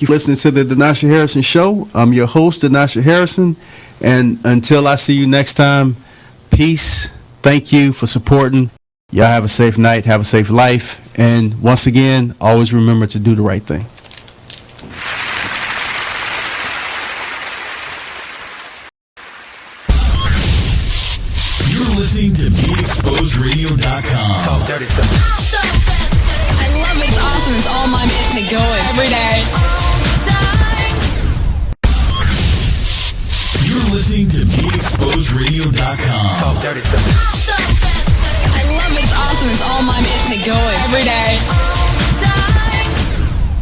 You're listening to the Denasha Harrison Show. I'm your host, Denasha Harrison. And until I see you next time, peace. Thank you for supporting. Y'all have a safe night. Have a safe life. And once again, always remember to do the right thing. You're listening to BeExposedRadio.com. Talk dirty to me. I love it. It's awesome. It's all my business going every day. You're listening to BeExposedRadio.com. Talk dirty to me. I love it. It's awesome. It's all my business going every day.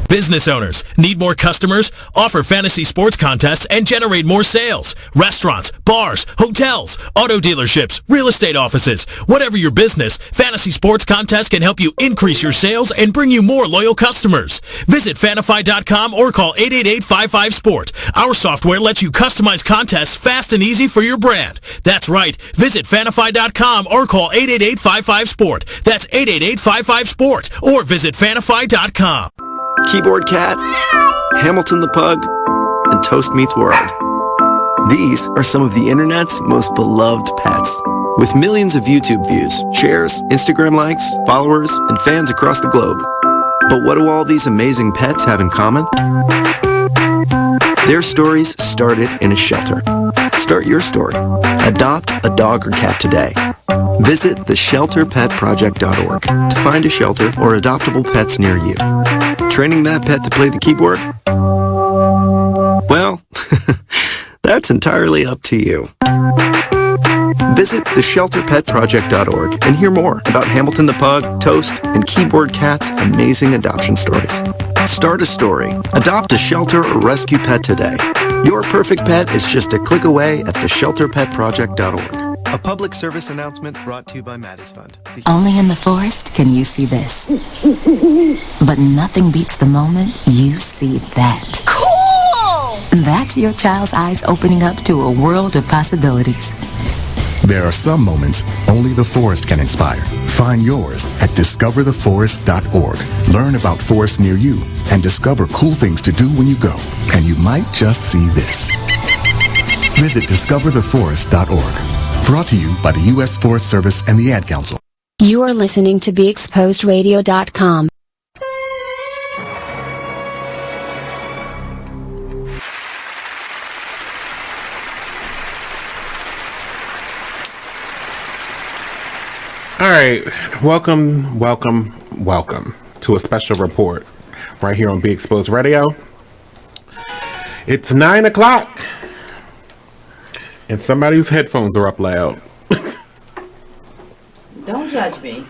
Business owners, need more customers? Offer fantasy sports contests and generate more sales. Restaurants, bars, hotels, auto dealerships, real estate offices. Whatever your business, fantasy sports contests can help you increase your sales and bring you more loyal customers. Visit Fanify.com or call 888-55-SPORT. Our software lets you customize contests fast and easy for your brand. That's right. Visit Fanify.com or call 888-55-SPORT. That's 888-55-SPORT or visit Fanify.com. Keyboard Cat, Hamilton the Pug, and Toast Meets World. These are some of the internet's most beloved pets. With millions of YouTube views, shares, Instagram likes, followers, and fans across the globe. But what do all these amazing pets have in common? Their stories started in a shelter. Start your story. Adopt a dog or cat today. Visit theshelterpetproject.org to find a shelter or adoptable pets near you. Training that pet to play the keyboard? Well, that's entirely up to you. Visit theshelterpetproject.org and hear more about Hamilton the Pug, Toast, and Keyboard Cat's amazing adoption stories. Start a story. Adopt a shelter or rescue pet today. Your perfect pet is just a click away at theshelterpetproject.org. A public service announcement brought to you by Maddie's Fund. Only in the forest can you see this. But nothing beats the moment you see that. Cool! That's your child's eyes opening up to a world of possibilities. There are some moments only the forest can inspire. Find yours at discovertheforest.org. Learn about forests near you and discover cool things to do when you go. And you might just see this. Visit discovertheforest.org. Brought to you by the U.S. Forest Service and the Ad Council. You are listening to BeExposedRadio.com. All right, welcome to a special report right here on Be Exposed Radio. It's 9 o'clock and somebody's headphones are up loud. Don't judge me.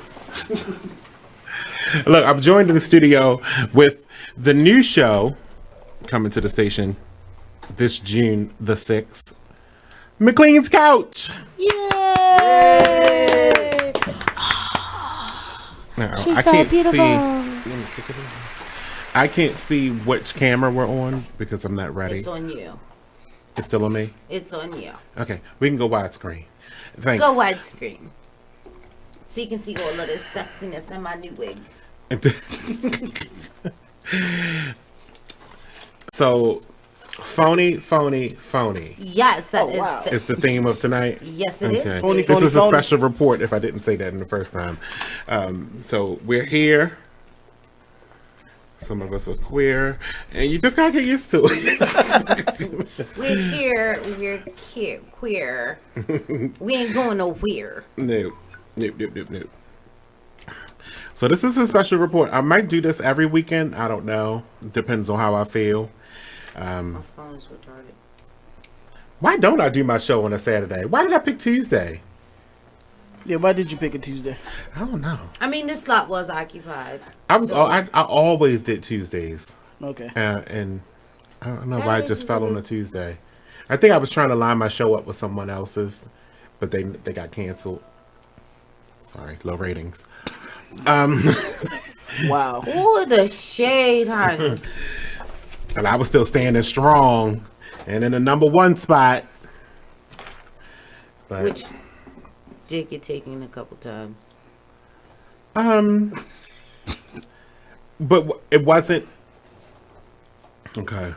Look, I'm joined in the studio with the new show coming to the station this June the 6th, McLean's Couch. Yay! Now, She I felt can't beautiful. see. Let me kick it in. I can't see which camera we're on because I'm not ready. It's on you. It's still on me? It's on you. Okay, we can go widescreen. Thanks. Go widescreen. So you can see all of this sexiness in my new wig. So, phony. Yes, that is. It's the theme of tonight. Yes, it is. This is a special report if I didn't say that in the first time. So, we're here. Some of us are queer, and you just gotta get used to it. We're here. We're cute, queer. We ain't going nowhere. Nope. So this is a special report. I might do this every weekend. I don't know. Depends on how I feel. My phone's retarded. Why don't I do my show on a Saturday? Why did I pick Tuesday? Yeah, why did you pick a Tuesday? I don't know. I mean, this slot was occupied. I always did Tuesdays. Okay. And I don't know why it just fell on a Tuesday. I think I was trying to line my show up with someone else's, but they got canceled. Sorry, low ratings. Wow. Ooh, the shade, honey. And I was still standing strong and in the number one spot. But, which did get taken a couple times. But it wasn't. Okay.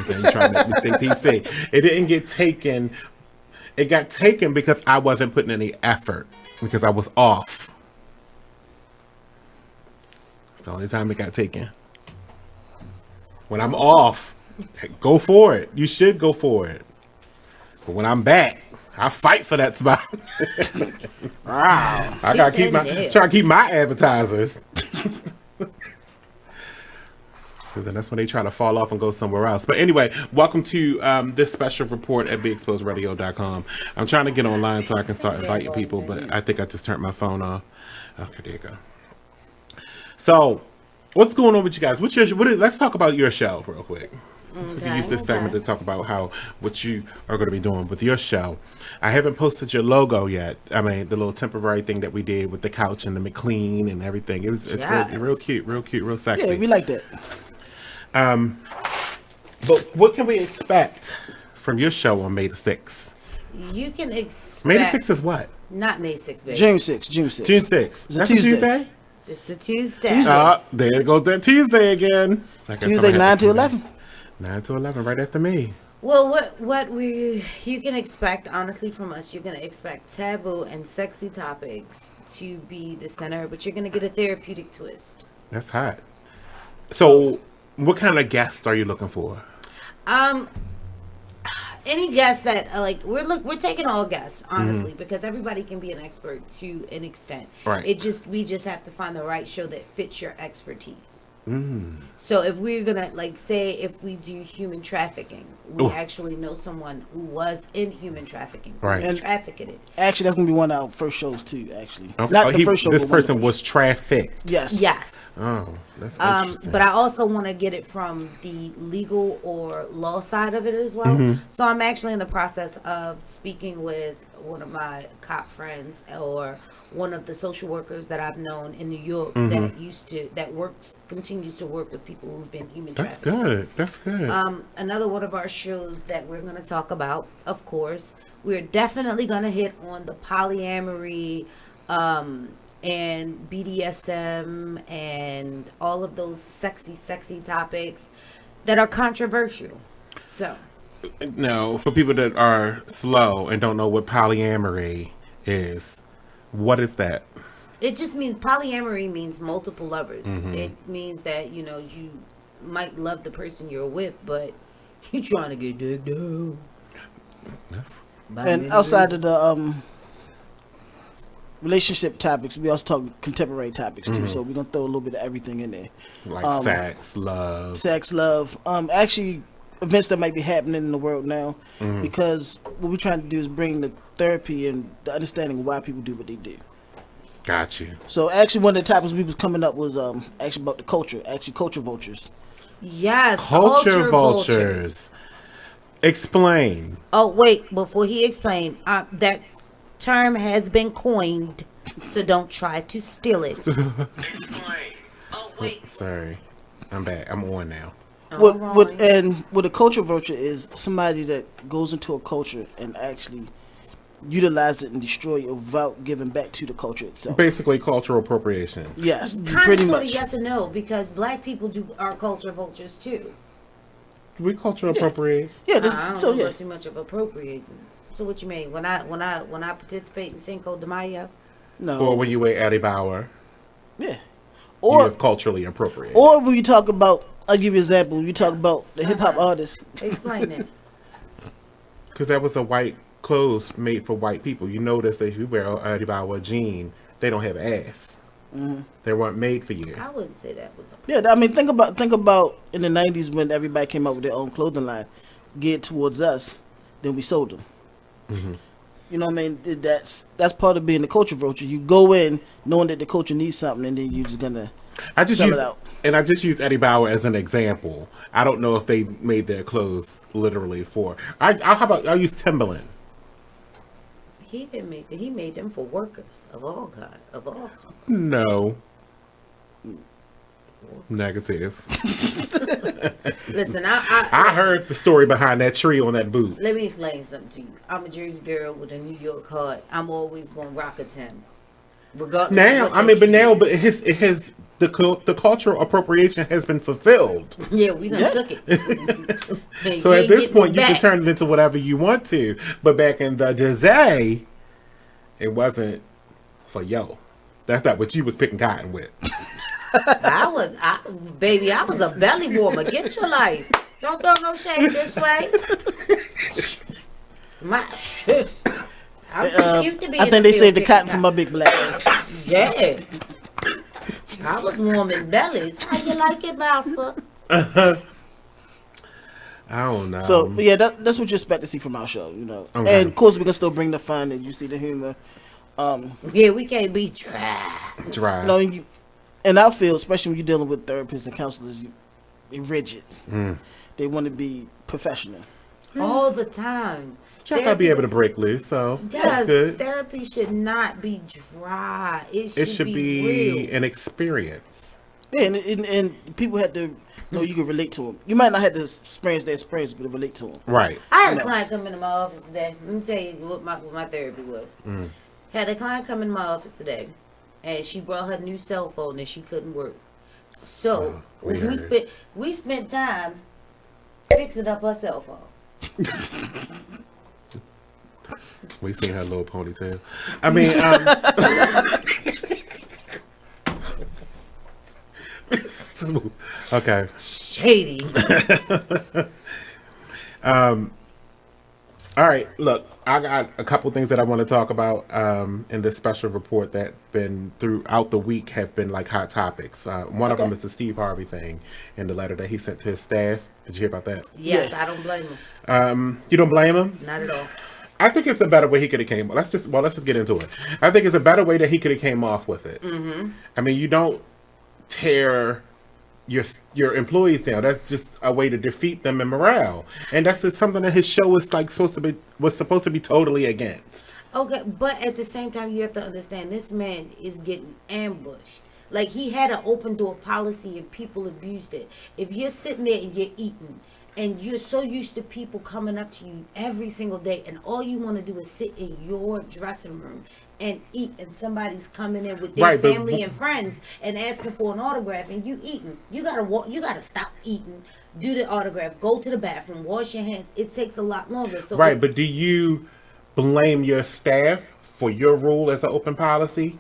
Then you trying to make me stay PC. It didn't get taken. It got taken because I wasn't putting any effort because I was off. It's the only time it got taken. When I'm off, go for it. You should go for it. But when I'm back, I fight for that spot. Wow. I gotta try to keep my advertisers. Because then that's when they try to fall off and go somewhere else. But anyway, welcome to this special report at BeExposedRadio.com. I'm trying to get online so I can start inviting people, but I think I just turned my phone off. Okay, there you go. So, what's going on with you guys? Let's talk about your show real quick. So we can use this segment to talk about what you are going to be doing with your show. I haven't posted your logo yet. I mean, the little temporary thing that we did with the couch and the McClean and everything. It's real cute, real sexy. Yeah, we like that. But what can we expect from your show on May the 6th? You can expect... May the 6th is what? Not May 6th, baby. June 6th. June 6th. That's a Tuesday? It's a Tuesday. There goes that Tuesday again. Tuesday, 9 to 11. 9 to 11, right after me. Well, you can expect, honestly, from us, you're going to expect taboo and sexy topics to be the center, but you're going to get a therapeutic twist. That's hot. So, what kind of guests are you looking for? Any guests that we're taking all guests, honestly, because everybody can be an expert to an extent. Right. We just have to find the right show that fits your expertise. So if we're gonna say if we do human trafficking, we actually know someone who was in human trafficking, right? And trafficked it. Actually, that's gonna be one of our first shows too. Actually, not the first show. This person was trafficked. Yes. Oh, that's interesting. But I also want to get it from the legal or law side of it as well. So I'm actually in the process of speaking with one of my cop friends or one of the social workers that I've known in New York that continues to work with people who've been human trafficked. That's good. Another one of our shows that we're going to talk about, of course, we're definitely going to hit on the polyamory and BDSM and all of those sexy topics that are controversial. So now, for people that are slow and don't know what polyamory is, what is that? It just means polyamory means multiple lovers. It means that you might love the person you're with, but you're trying to get digged out. And outside of the relationship topics, we also talk contemporary topics too. So we're gonna throw a little bit of everything in there, like sex, love. Actually, events that might be happening in the world now, because what we're trying to do is bring the therapy and the understanding of why people do what they do. Got you. So actually, one of the topics we was coming up was actually about the culture. Actually, culture vultures. Yes, culture vultures. Explain. Oh wait, before he explained, that term has been coined, so don't try to steal it. Explain. Oh wait. Sorry, I'm back. I'm on now. What a culture vulture is somebody that goes into a culture and actually utilize it and destroy it without giving back to the culture itself. Basically, cultural appropriation. Yes, pretty much. Yes and no, because black people are culture vultures too. We culture appropriate. Yeah, I don't know too much of appropriating. So what you mean when I participate in Cinco de Mayo? No. Or when you wear Eddie Bauer. Yeah. Or you have culturally appropriate. Or when you talk about, I'll give you an example. You talk about the hip hop artists. Explain it. Because that was a white clothes made for white people. You notice that if you wear Eddie Bauer jean, they don't have ass. They weren't made for you. I wouldn't say that was a problem. Yeah, I mean, think about in the 90s when everybody came up with their own clothing line geared towards us, then we sold them. You know what I mean? That's part of being the culture vulture. You go in knowing that the culture needs something, and then you're just gonna sell it out. And I just used Eddie Bauer as an example. I don't know if they made their clothes literally for. I'll use Timberland. He didn't make them. He made them for workers of all kinds. No. Negative. Listen, I heard the story behind that tree on that boot. Let me explain something to you. I'm a Jersey girl with a New York heart. I'm always gonna rock a Tim. Regardless. Now, I mean, but it has the cultural appropriation has been fulfilled. Yeah, we done took it. So at this point, you back. can turn it into whatever you want to. But back in the day, it wasn't for yo. That's not what you was picking cotton with. I was a belly warmer. Get your life. Don't throw no shade this way. I'm too cute to be. I think they saved the cotton for my big black ass. Yeah. I was warming bellies. How you like it, master? I don't know. So yeah, that's what you expect to see from our show, you know. Okay. And of course we can still bring the fun and you see the humor. Yeah, we can't be dry. No, in our field, especially when you're dealing with therapists and counselors, they're rigid. They want to be professional all the time. Try to be able to break loose, so that's good. Therapy should not be dry. It should be real. An experience. Yeah, and people had to know you can relate to them. You might not have to experience their experience, but relate to them. Right. I had a client come into my office today. Let me tell you what my therapy was. Had a client come in my office today, and she brought her new cell phone and she couldn't work. So we spent time fixing up her cell phone. We seen her little ponytail. I mean, okay. Shady. All right. Look, I got a couple things that I want to talk about in this special report that been throughout the week have been like hot topics. One of them is the Steve Harvey thing and the letter that he sent to his staff. Did you hear about that? Yes, I don't blame him. You don't blame him? Not at all. I think it's a better way he could have came. Let's just get into it. I think it's a better way that he could have came off with it. I mean, you don't tear your employees down. That's just a way to defeat them in morale, and that's just something that his show is like was supposed to be totally against. Okay, but at the same time, you have to understand this man is getting ambushed. Like, he had an open door policy and people abused it. If you're sitting there and you're eating and you're so used to people coming up to you every single day and all you want to do is sit in your dressing room and eat, and somebody's coming in with their family and friends and asking for an autograph and you eating, you gotta stop eating, do the autograph, go to the bathroom, wash your hands. It takes a lot longer. So but do you blame your staff for your rule as an open policy?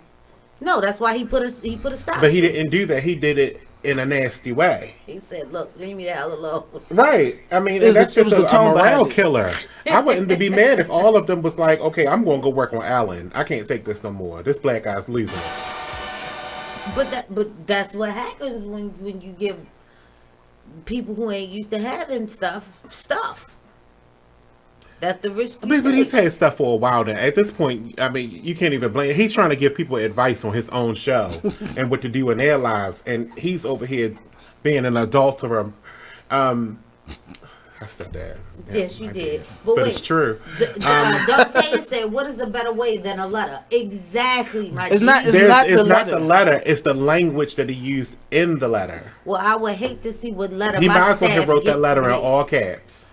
No, that's why he put a stop. But he didn't do that. He did it in a nasty way. He said, "Look, leave me the hell alone." Right. I mean, that's just a morale killer. I wouldn't be mad if all of them was like, "Okay, I'm going to go work on Alan. I can't take this no more. This black guy's losing it." But that's what happens when you give people who ain't used to having stuff. That's the risk. But he's had stuff for a while now. At this point, I mean, you can't even blame. He's trying to give people advice on his own show and what to do in their lives, and he's over here being an adulterer. I said that. Yes, you did. But wait, it's true. Dante said, "What is a better way than a letter?" Exactly, my It's not the letter. It's the language that he used in the letter. Well, I would hate to see what letter he my might as well staff have wrote that letter in me. all caps.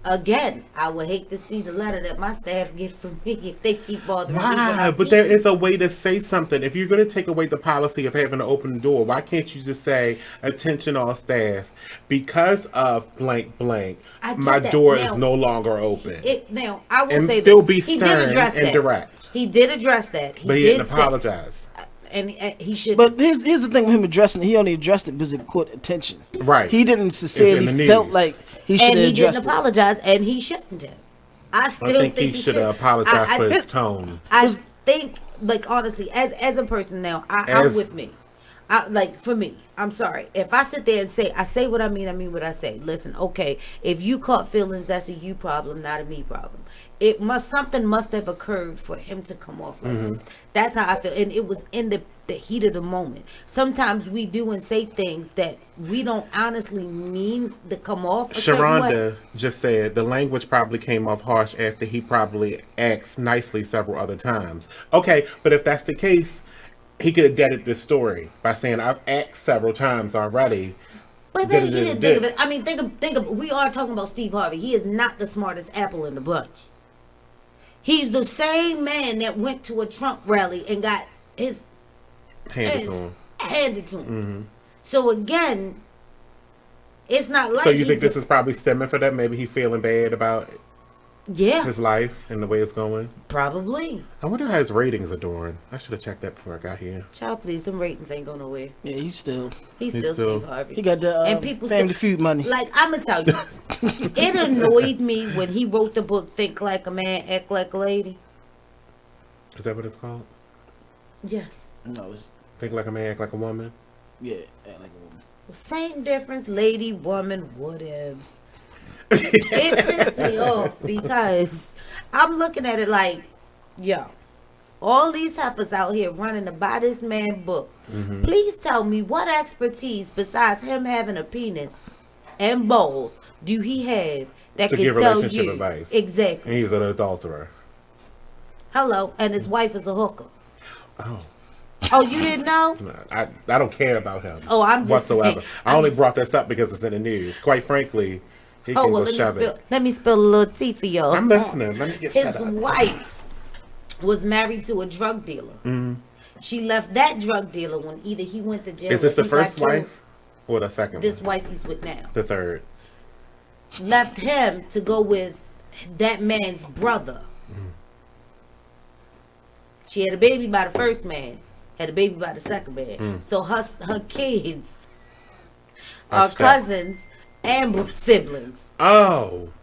Again, I would hate to see the letter that my staff get from me if they keep bothering me. Why? But there is a way to say something. If you're going to take away the policy of having to open the door, why can't you just say, "Attention all staff, because of blank blank, my door is no longer open." Now, I will and say still this. be He stern did address and that. direct. He did address that. But he didn't apologize. And he should. But here's the thing with him addressing it. He only addressed it because it caught attention. Right. He didn't sincerely felt like he should have addressed it. And he didn't apologize, and he shouldn't have. I think he should have apologized for his tone. I think, like, honestly, as a person now, I'm with me. For me, I'm sorry. If I sit there and I say what I mean what I say. Listen, okay, if you caught feelings, that's a you problem, not a me problem. Something must have occurred for him to come off like that. That's how I feel. And it was in the heat of the moment. Sometimes we do and say things that we don't honestly mean to come off a certain way. Sharonda just said the language probably came off harsh after he probably asked nicely several other times. Okay, but if that's the case, he could have deaded this story by saying, "I've asked several times already." But maybe he didn't think of it. I mean, think of. We are talking about Steve Harvey. He is not the smartest apple in the bunch. He's the same man that went to a Trump rally and got his handed to him. handed to him. So again, it's not like. So you think this is probably stemming for that? Maybe he feeling bad about his life and the way it's going? Probably. I wonder how his ratings are doing. I should have checked that before I got here. Child, please, them ratings ain't going nowhere. Yeah, he's still Steve Harvey. He got the and people Family Feud money. Like, I'm going to tell you, it annoyed me when he wrote the book Think Like a Man, Act Like a Lady. Is that what it's called? Yes. No, it's... Think Like a Man, Act Like a Woman? Yeah, Act Like a Woman. Well, same difference, lady, woman, whatevs. It pissed me off because I'm looking at it like, yo, all these heifers out here running to buy this man book. Please tell me what expertise besides him having a penis and balls do he have that to can give tell relationship you advice. Exactly. And he's an adulterer. Hello, and his wife is a hooker. Oh. Oh, you didn't know? I don't care about him. Oh, I'm just whatsoever. saying, I only brought this up because it's in the news. Quite frankly, he can go shove it. Let me spill a little tea for y'all. I'm listening. Let me get set up. His wife was married to a drug dealer. She left that drug dealer when either he went to jail. Is this or the he first got killed. wife or the second This one? wife he's with now. The third. Left him to go with that man's brother. She had a baby by the first man. Had a baby by the second man. So her kids are cousins and siblings. Oh.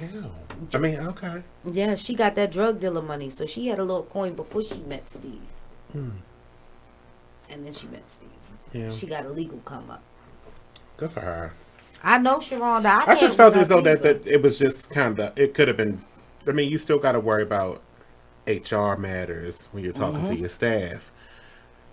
Ew. I mean, okay. Yeah, she got that drug dealer money. So she had a little coin before she met Steve. And then she met Steve. Yeah. She got a legal come up. Good for her. I know, Sharonda. I just felt as though that it was just kind of, it could have been, I mean, you still got to worry about HR matters when you're talking to your staff.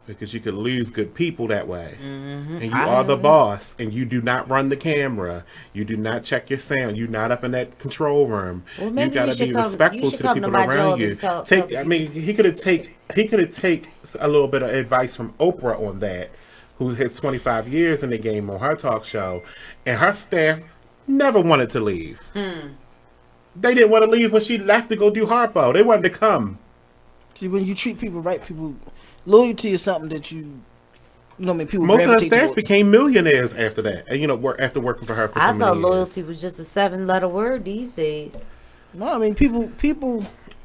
Because you could lose good people that way. And you are the boss. And you do not run the camera. You do not check your sound. You're not up in that control room. Well, you maybe got to be respectful to the people around you. I mean, he could have take a little bit of advice from Oprah on that, who had 25 years in the game on her talk show. And her staff never wanted to leave. They didn't want to leave when she left to go do Harpo. They wanted to come. See, when you treat people right, people... Loyalty is something that you know, I mean, people. Most of her staff became millionaires after that, and after working for her for so many years. I thought loyalty was just a 7-letter word these days. No, I mean people.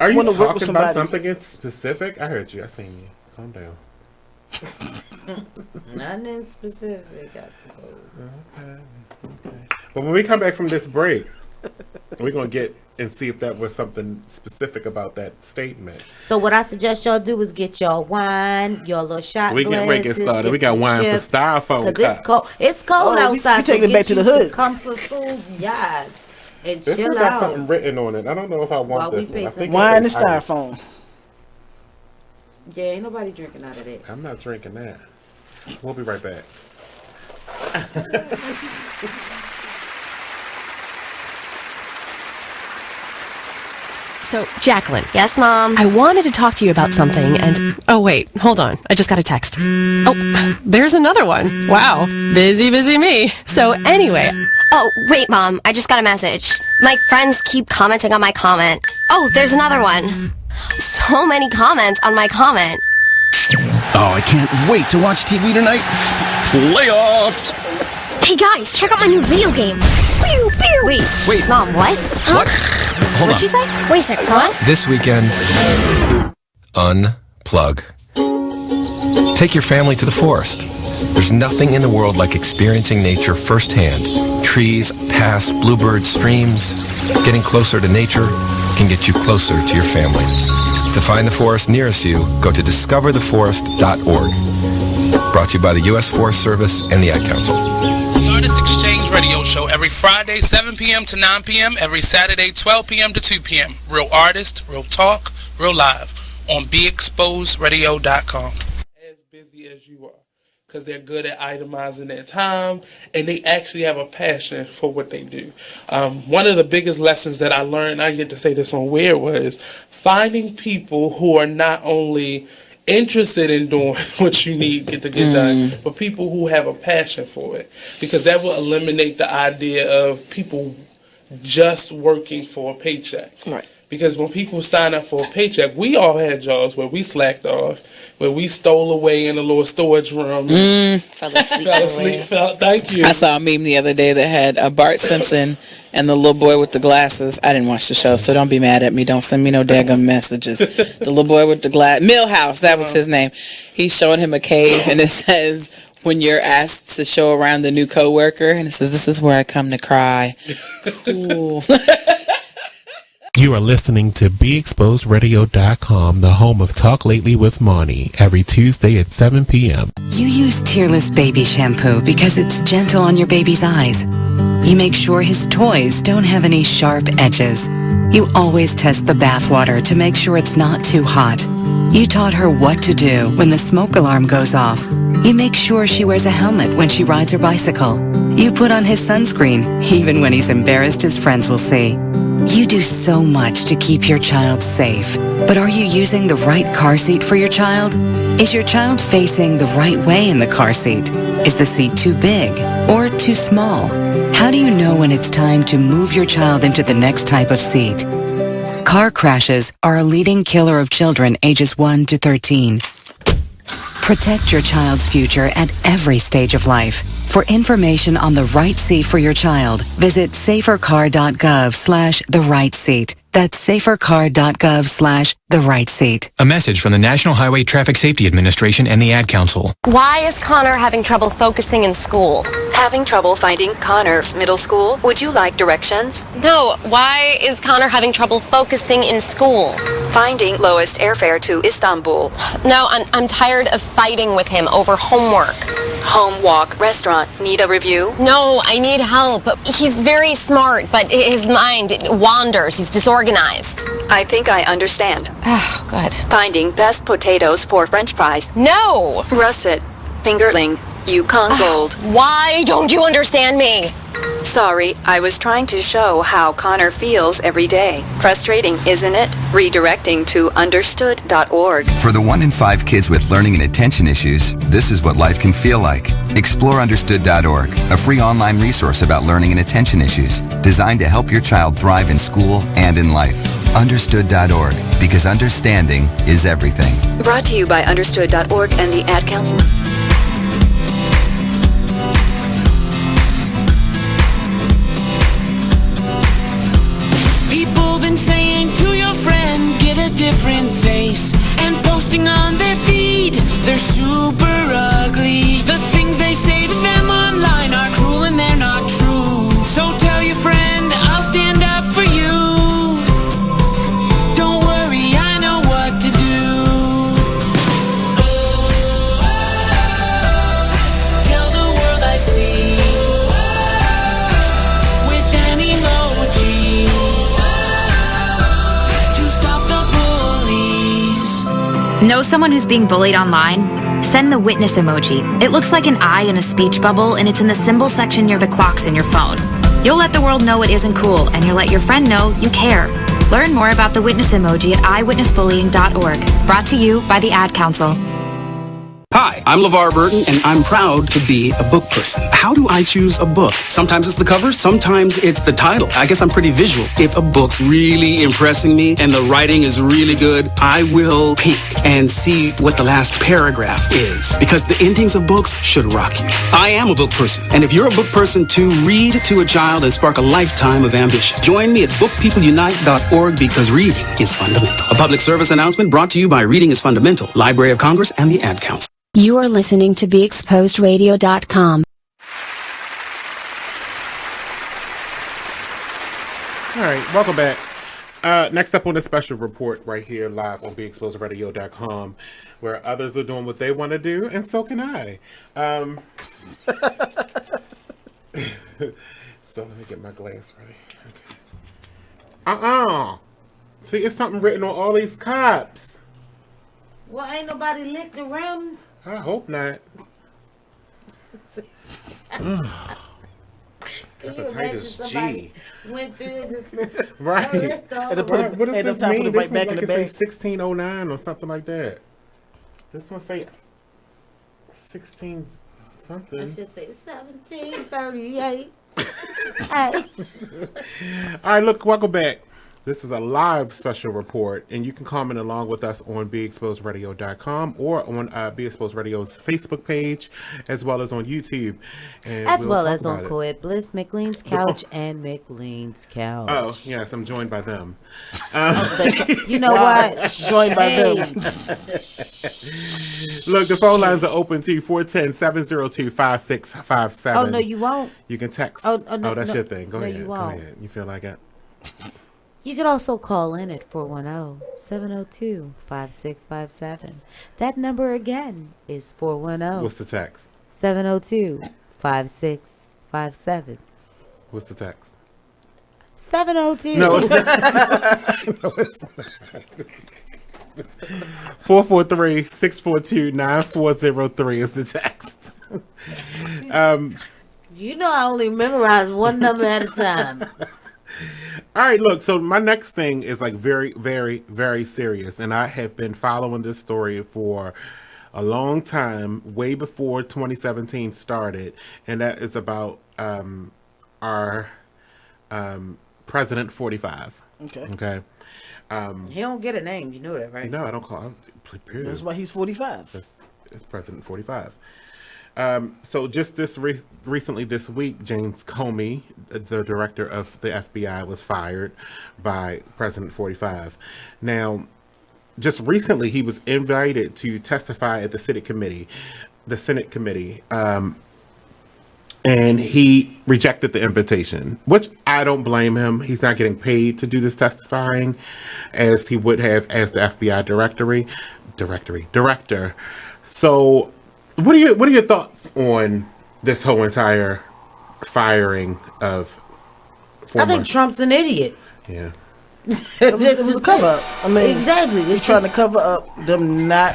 Are you want to work with talking about somebody. something in specific? I heard you. I seen you. Calm down. Nothing in specific, I suppose. Okay. But when we come back from this break, we're gonna get and see if that was something specific about that statement. So what I suggest y'all do is get your wine, your little shot We glasses. can get started. We got wine for styrofoam cups. It's cold outside. We taking it back to the hood. Comfort food, yes, and This chill one got out. something written on it. I don't know if I want this one. I think wine and it's ice. styrofoam. Yeah, ain't nobody drinking out of that. I'm not drinking that. We'll be right back. So, Jacqueline. Yes, Mom? I wanted to talk to you about something and... Oh, wait. Hold on. I just got a text. Oh, there's another one. Wow. Busy me. So, anyway... Oh, wait, Mom. I just got a message. My friends keep commenting on my comment. Oh, there's another one. So many comments on my comment. Oh, I can't wait to watch TV tonight. Playoffs! Hey, guys, check out my new video game. Pew, pew. Wait, Mom, what? Huh? What? Hold What'd you say? Wait a second, what? This weekend, unplug. Take your family to the forest. There's nothing in the world like experiencing nature firsthand. Trees, paths, bluebirds, streams. Getting closer to nature can get you closer to your family. To find the forest nearest you, go to discovertheforest.org. Brought to you by the U.S. Forest Service and the Ad Council. The Artist Exchange Radio Show every Friday, 7 p.m. to 9 p.m., every Saturday, 12 p.m. to 2 p.m. Real artist, real talk, real live on BeExposedRadio.com. As busy as you are, because they're good at itemizing their time, and they actually have a passion for what they do. One of the biggest lessons that I learned, I get to say this on Weird, was finding people who are not only interested in doing what you need to get done, but people who have a passion for it, because that will eliminate the idea of people just working for a paycheck. Right. Because when people sign up for a paycheck, we all had jobs where we slacked off, where we stole away in a little storage room. Fell asleep. Thank you. I saw a meme the other day that had Bart Simpson and the little boy with the glasses. I didn't watch the show, so don't be mad at me. Don't send me no daggum messages. The little boy with the glass, Millhouse, that was his name. He's showing him a cave, and it says, when you're asked to show around the new coworker, and it says, this is where I come to cry. Cool. You are listening to BeExposedRadio.com, the home of Talk Lately with Monny, every Tuesday at 7 p.m. You use Tearless Baby Shampoo because it's gentle on your baby's eyes. You make sure his toys don't have any sharp edges. You always test the bathwater to make sure it's not too hot. You taught her what to do when the smoke alarm goes off. You make sure she wears a helmet when she rides her bicycle. You put on his sunscreen, even when he's embarrassed his friends will see. You do so much to keep your child safe, but are you using the right car seat for your child? Is your child facing the right way in the car seat? Is the seat too big or too small? How do you know when it's time to move your child into the next type of seat? Car crashes are a leading killer of children ages 1 to 13. Protect your child's future at every stage of life. For information on the right seat for your child, visit safercar.gov/the-right-seat. That's safercar.gov/the-right-seat. A message from the National Highway Traffic Safety Administration and the Ad Council. Why is Connor having trouble focusing in school? Having trouble finding Connor's middle school? Would you like directions? No, why is Connor having trouble focusing in school? Finding lowest airfare to Istanbul. No, I'm tired of fighting with him over homework. Home, walk, restaurant. Need a review? No, I need help. He's very smart, but his mind wanders. He's disorganized. I think I understand. Oh, good. Finding best potatoes for French fries. No! Russet, fingerling, Yukon Gold. Why don't you understand me? Sorry, I was trying to show how Connor feels every day. Frustrating, isn't it? Redirecting to understood.org. For the 1 in 5 kids with learning and attention issues, this is what life can feel like. Explore understood.org, a free online resource about learning and attention issues, designed to help your child thrive in school and in life. Understood.org, because understanding is everything. Brought to you by understood.org and the Ad Council. People been saying to your friend, get a different face, and posting on their feed, they're super ugly. The things they say to them online are cruel and they're not true. So tell your friend, I'll stand up for you. Don't worry, I know what to do. Tell the world I see with an emoji. Know someone who's being bullied online? Send the witness emoji. It looks like an eye in a speech bubble, and it's in the symbol section near the clocks in your phone. You'll let the world know it isn't cool, and you'll let your friend know you care. Learn more about the witness emoji at eyewitnessbullying.org. Brought to you by the Ad Council. Hi, I'm LeVar Burton, and I'm proud to be a book person. How do I choose a book? Sometimes it's the cover, sometimes it's the title. I guess I'm pretty visual. If a book's really impressing me and the writing is really good, I will peek and see what the last paragraph is, because the endings of books should rock you. I am a book person, and if you're a book person too, read to a child and spark a lifetime of ambition. Join me at bookpeopleunite.org, because reading is fundamental. A public service announcement brought to you by Reading is Fundamental, Library of Congress, and the Ad Council. You are listening to BeExposedRadio.com. All right, welcome back. Next up on the special report right here, live on BeExposedRadio.com, where others are doing what they want to do, and so can I. So let me get my glass ready. Okay. See, it's something written on all these cups. Well, ain't nobody licked the rims. I hope not. Hepatitis G. Went through it just right. Licked all What does this mean? This one like it say 1609 or something like that. This one say 16 something. I should say 1738. Hey. All right, look, welcome back. This is a live special report, and you can comment along with us on BeExposedRadio.com or on Be Exposed Radio's Facebook page, as well as on YouTube. And as we'll well talk as on about it. Co-Ed Bliss, McLean's Couch, and McLean's Couch. Oh, yes, I'm joined by them. You know what? Joined by them. Look, the phone lines are open to 410-702-5657. Oh, no, you won't. You can text. Oh, no, that's no. your thing. Go No, ahead. you Go won't. ahead. You feel like it? You can also call in at 410-702-5657. That number again is 410. What's the text? 702-5657. What's the text? 702. No, it's not. No, it's not. 443-642-9403 is the text. You know I only memorize one number at a time. All right, look, so my next thing is like very, very, very serious. And I have been following this story for a long time, way before 2017 started. And that is about our President 45. Okay. He don't get a name, you know that, right? No, I don't call him. Period. That's why he's 45. It's President 45. So just recently this week, James Comey, the director of the FBI, was fired by President 45. Now, just recently, he was invited to testify at the Senate committee, and he rejected the invitation, which I don't blame him. He's not getting paid to do this testifying as he would have as the FBI director. So what are your thoughts on this whole entire firing of I think Trump's an idiot. Yeah. It was a cover up. I mean, exactly. He's trying to cover up them not.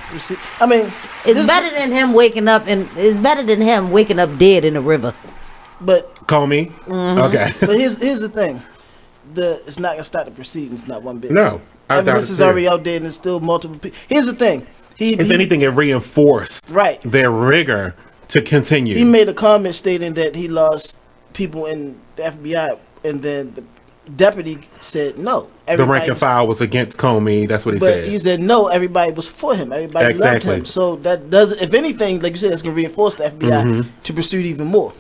I mean, it's better than him waking up dead in a river. But Comey. Okay. But here's the thing. It's not gonna stop the proceedings. Not one bit. No. Evidence is already out there, and there's still multiple people. Here's the thing. If anything, it reinforced their rigor to continue. He made a comment stating that he lost people in the FBI, and then the deputy said no. The rank and file was against Comey. That's what he said. But he said no. Everybody was for him. Everybody loved him. So that doesn't. If anything, like you said, that's going to reinforce the FBI to pursue it even more.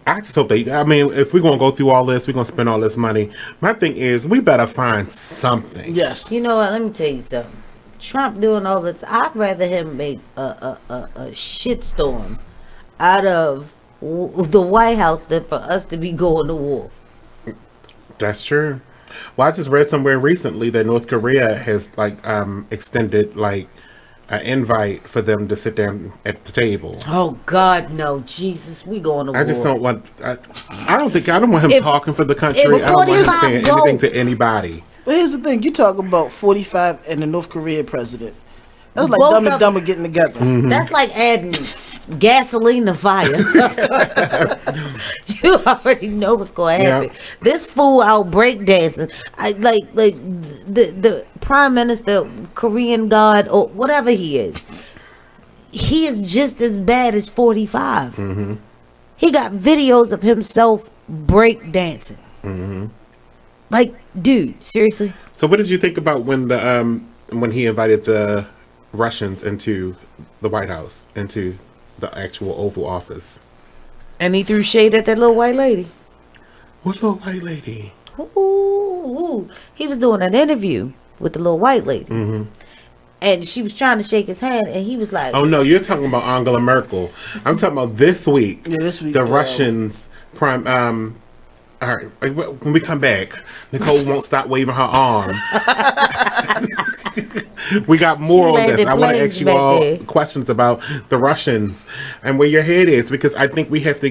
I just hope if we're going to go through all this, we're going to spend all this money. My thing is, we better find something. Yes. You know what? Let me tell you something. Trump doing all this. I'd rather him make a shitstorm out of the White House than for us to be going to war. That's true. Well, I just read somewhere recently that North Korea has extended an invite for them to sit down at the table. Oh God, no, Jesus, we going to war. I just don't want. I don't want him talking for the country. I don't want him saying anything to anybody. But here's the thing: you talk about 45 and the North Korean president. That's like Dumb and Dumber getting together. Mm-hmm. That's like adding gasoline to fire. You already know what's going to happen. Yep. This fool out breakdancing. The prime minister, Korean god, or whatever he is just as bad as 45. Mm-hmm. He got videos of himself breakdancing. Mm-hmm. Dude, seriously. So, what did you think about when he invited the Russians into the White House, into the actual Oval Office? And he threw shade at that little white lady. What little white lady? Ooh. He was doing an interview with the little white lady. Mm-hmm. And she was trying to shake his hand, and he was like... Oh, no, you're talking about Angela Merkel. I'm talking about this week. Yeah, this week. The Russians... All right, when we come back, Nicole won't stop waving her arm. We got more on this. I want to ask you all questions about the Russians and where your head is, because I think we have to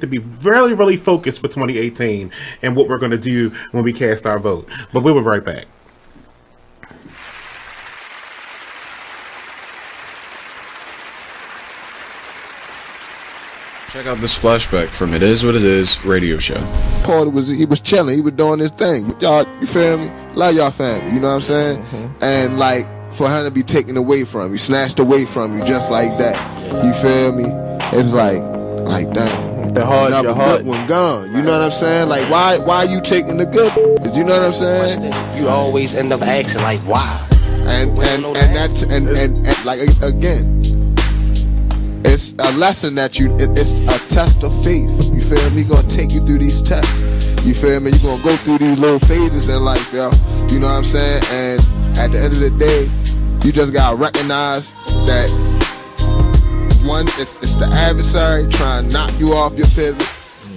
be really, really focused for 2018 and what we're going to do when we cast our vote. But we'll be right back. Check out this flashback from It Is What It Is radio show. Paul he was chilling, he was doing his thing. Y'all, you feel me? Love y'all family, you know what I'm saying? Mm-hmm. And for him to be taken away from you, snatched away from you just like that. You feel me? It's like damn. Another good one gone. You know what I'm saying? Like, why you taking the good? You know what I'm saying? You always end up asking like, why? And like again, it's a lesson that it's a test of faith. You feel me? Gonna take you through these tests. You feel me? You're gonna go through these little phases in life, yo. You know what I'm saying? And at the end of the day, you just gotta recognize that one, it's the adversary trying to knock you off your pivot,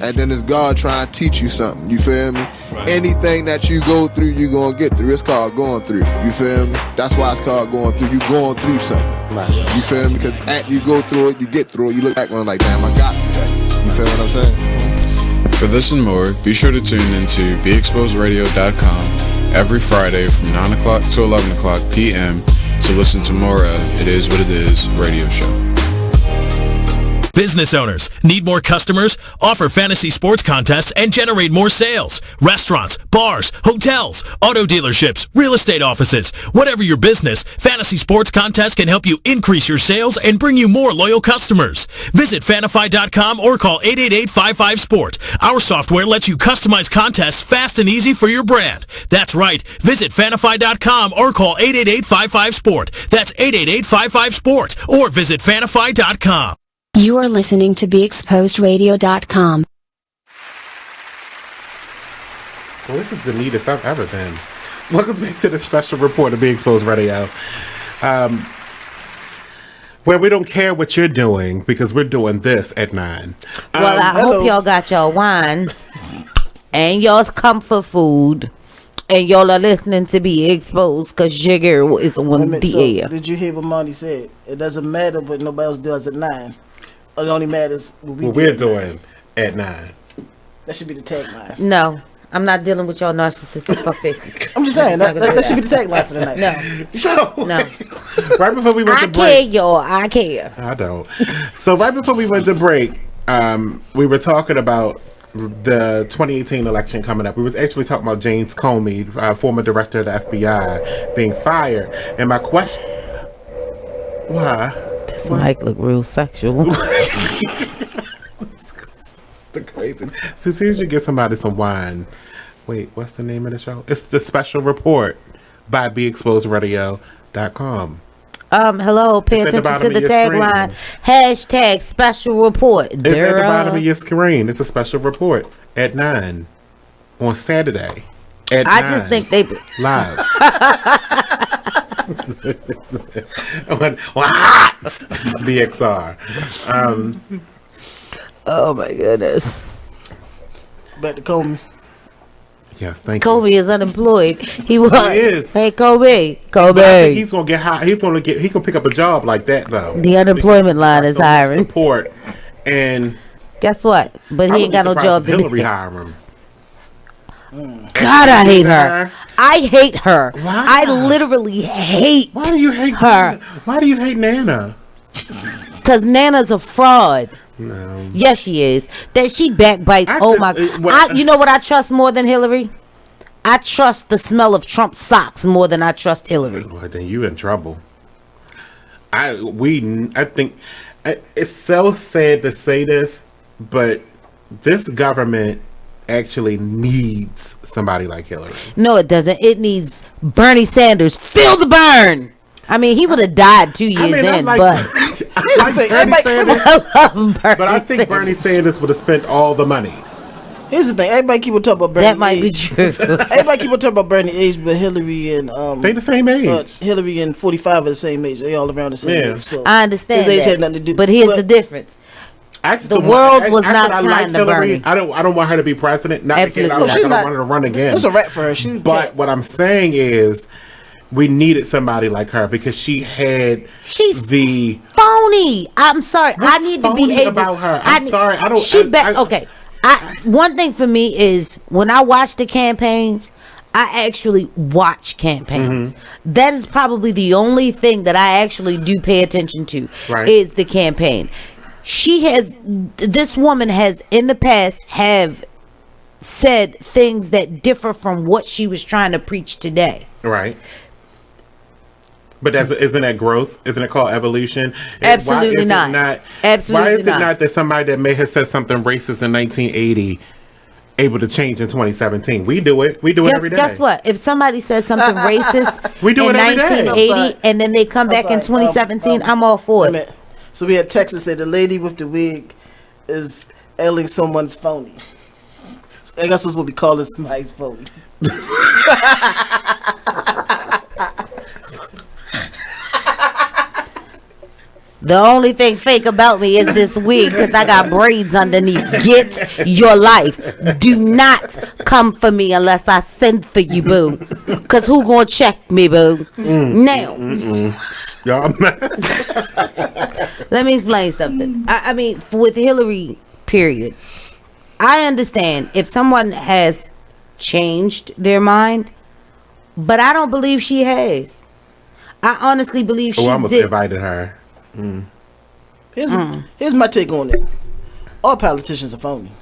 and then it's God trying to teach you something. You feel me? Right. Anything that you go through, you gonna get through. It's called going through. You feel me? That's why it's called going through. You going through something. Right. You feel me? Because after you go through it, you get through it. You look back on it like, damn, I got through that. You feel what I'm saying? For this and more, be sure to tune into BeExposedRadio.com every Friday from 9 o'clock to 11 o'clock p.m. to listen to more of It Is What It Is radio show. Business owners, need more customers? Offer fantasy sports contests and generate more sales. Restaurants, bars, hotels, auto dealerships, real estate offices. Whatever your business, fantasy sports contests can help you increase your sales and bring you more loyal customers. Visit fanify.com or call 888-55-SPORT. Our software lets you customize contests fast and easy for your brand. That's right. Visit fanify.com or call 888-55-SPORT. That's 888-55-SPORT or visit fanify.com. You are listening to BeExposedRadio.com. Well, this is the neatest I've ever been. Welcome back to the special report of Be Exposed Radio, where we don't care what you're doing because we're doing this at 9. Well, I hope y'all got your wine and y'all's comfort food, and y'all are listening to Be Exposed because your girl is on the air. Did you hear what Monty said? It doesn't matter what nobody else does at 9. It only matters what we're doing at 9. That should be the tagline. No, I'm not dealing with y'all narcissistic fuck faces. I'm just saying that should be the tagline for the night. No, right before we went to break, I care, y'all. I care. I don't. So right before we went to break, we were talking about the 2018 election coming up. We were actually talking about James Comey, former director of the FBI, being fired. And my question, why? This mic look real sexual. The crazy. So soon as you get somebody some wine. Wait, what's the name of the show? It's the special report by BeExposedRadio.com. Hello, pay attention to the tagline. Hashtag special report. It's at the bottom of your screen. It's a special report at 9 on Saturday. At 9, just think they live. on hot BXR. Oh my goodness. Back to Comey. Yes, thank you. Kobe is unemployed. He was. He is. Hey, Kobe. But I think he's gonna get high. He can pick up a job like that though. The unemployment line is hiring. Support and guess what? But he ain't got no job. Hillary hire him. God, I hate her. I hate her. Why? I literally hate. Why do you hate her? Why do you hate Nana? Because Nana's a fraud. No. Yes, she is. That she backbites. You know what I trust more than Hillary? I trust the smell of Trump's socks more than I trust Hillary. Well, then you in trouble. I think it's so sad to say this, but this government actually needs somebody like Hillary. No, it doesn't. It needs Bernie Sanders. Feel the burn. I mean, he would have died 2 years in, but I like Bernie Sanders. But I think Bernie Sanders would have spent all the money. Here's the thing: everybody keep on talking about Bernie. That might be true. Everybody keep on talking about Bernie age, but Hillary and they the same age. Hillary and 45 are the same age. They all around the same age. So I understand his age that. had nothing to do. But here's the difference. The world was not kind to Bernie. I don't want her to be president. Not Absolutely. because I don't want her to run again. It's a rap for her. But what I'm saying is, we needed somebody like her because she's phony. I'm sorry. I need to be able about her. I'm sorry. I don't. Okay. One thing for me is when I watch the campaigns, I actually watch campaigns. Mm-hmm. That is probably the only thing that I actually do pay attention to is the campaign. This woman has in the past have said things that differ from what she was trying to preach today. Right. But isn't that growth? Isn't it called evolution? Absolutely not. Absolutely Why is it not. not that somebody that may have said something racist in 1980 able to change in 2017? We do it. We do it every day. Guess what? If somebody says something racist We do in it every day. 1980 and then they come back in 2017, I'm all for it. So we had Texas say the lady with the wig is ailing someone's phony. So I guess that's what we call this somebody's phony. The only thing fake about me is this wig because I got braids underneath. Get your life. Do not come for me unless I send for you, boo. Because who gonna check me, boo? Now. Y'all Let me explain something. I mean, with Hillary, period. I understand if someone has changed their mind, but I don't believe she has. I honestly believe she I almost did. invited her. Here's my take on it. All politicians are phony.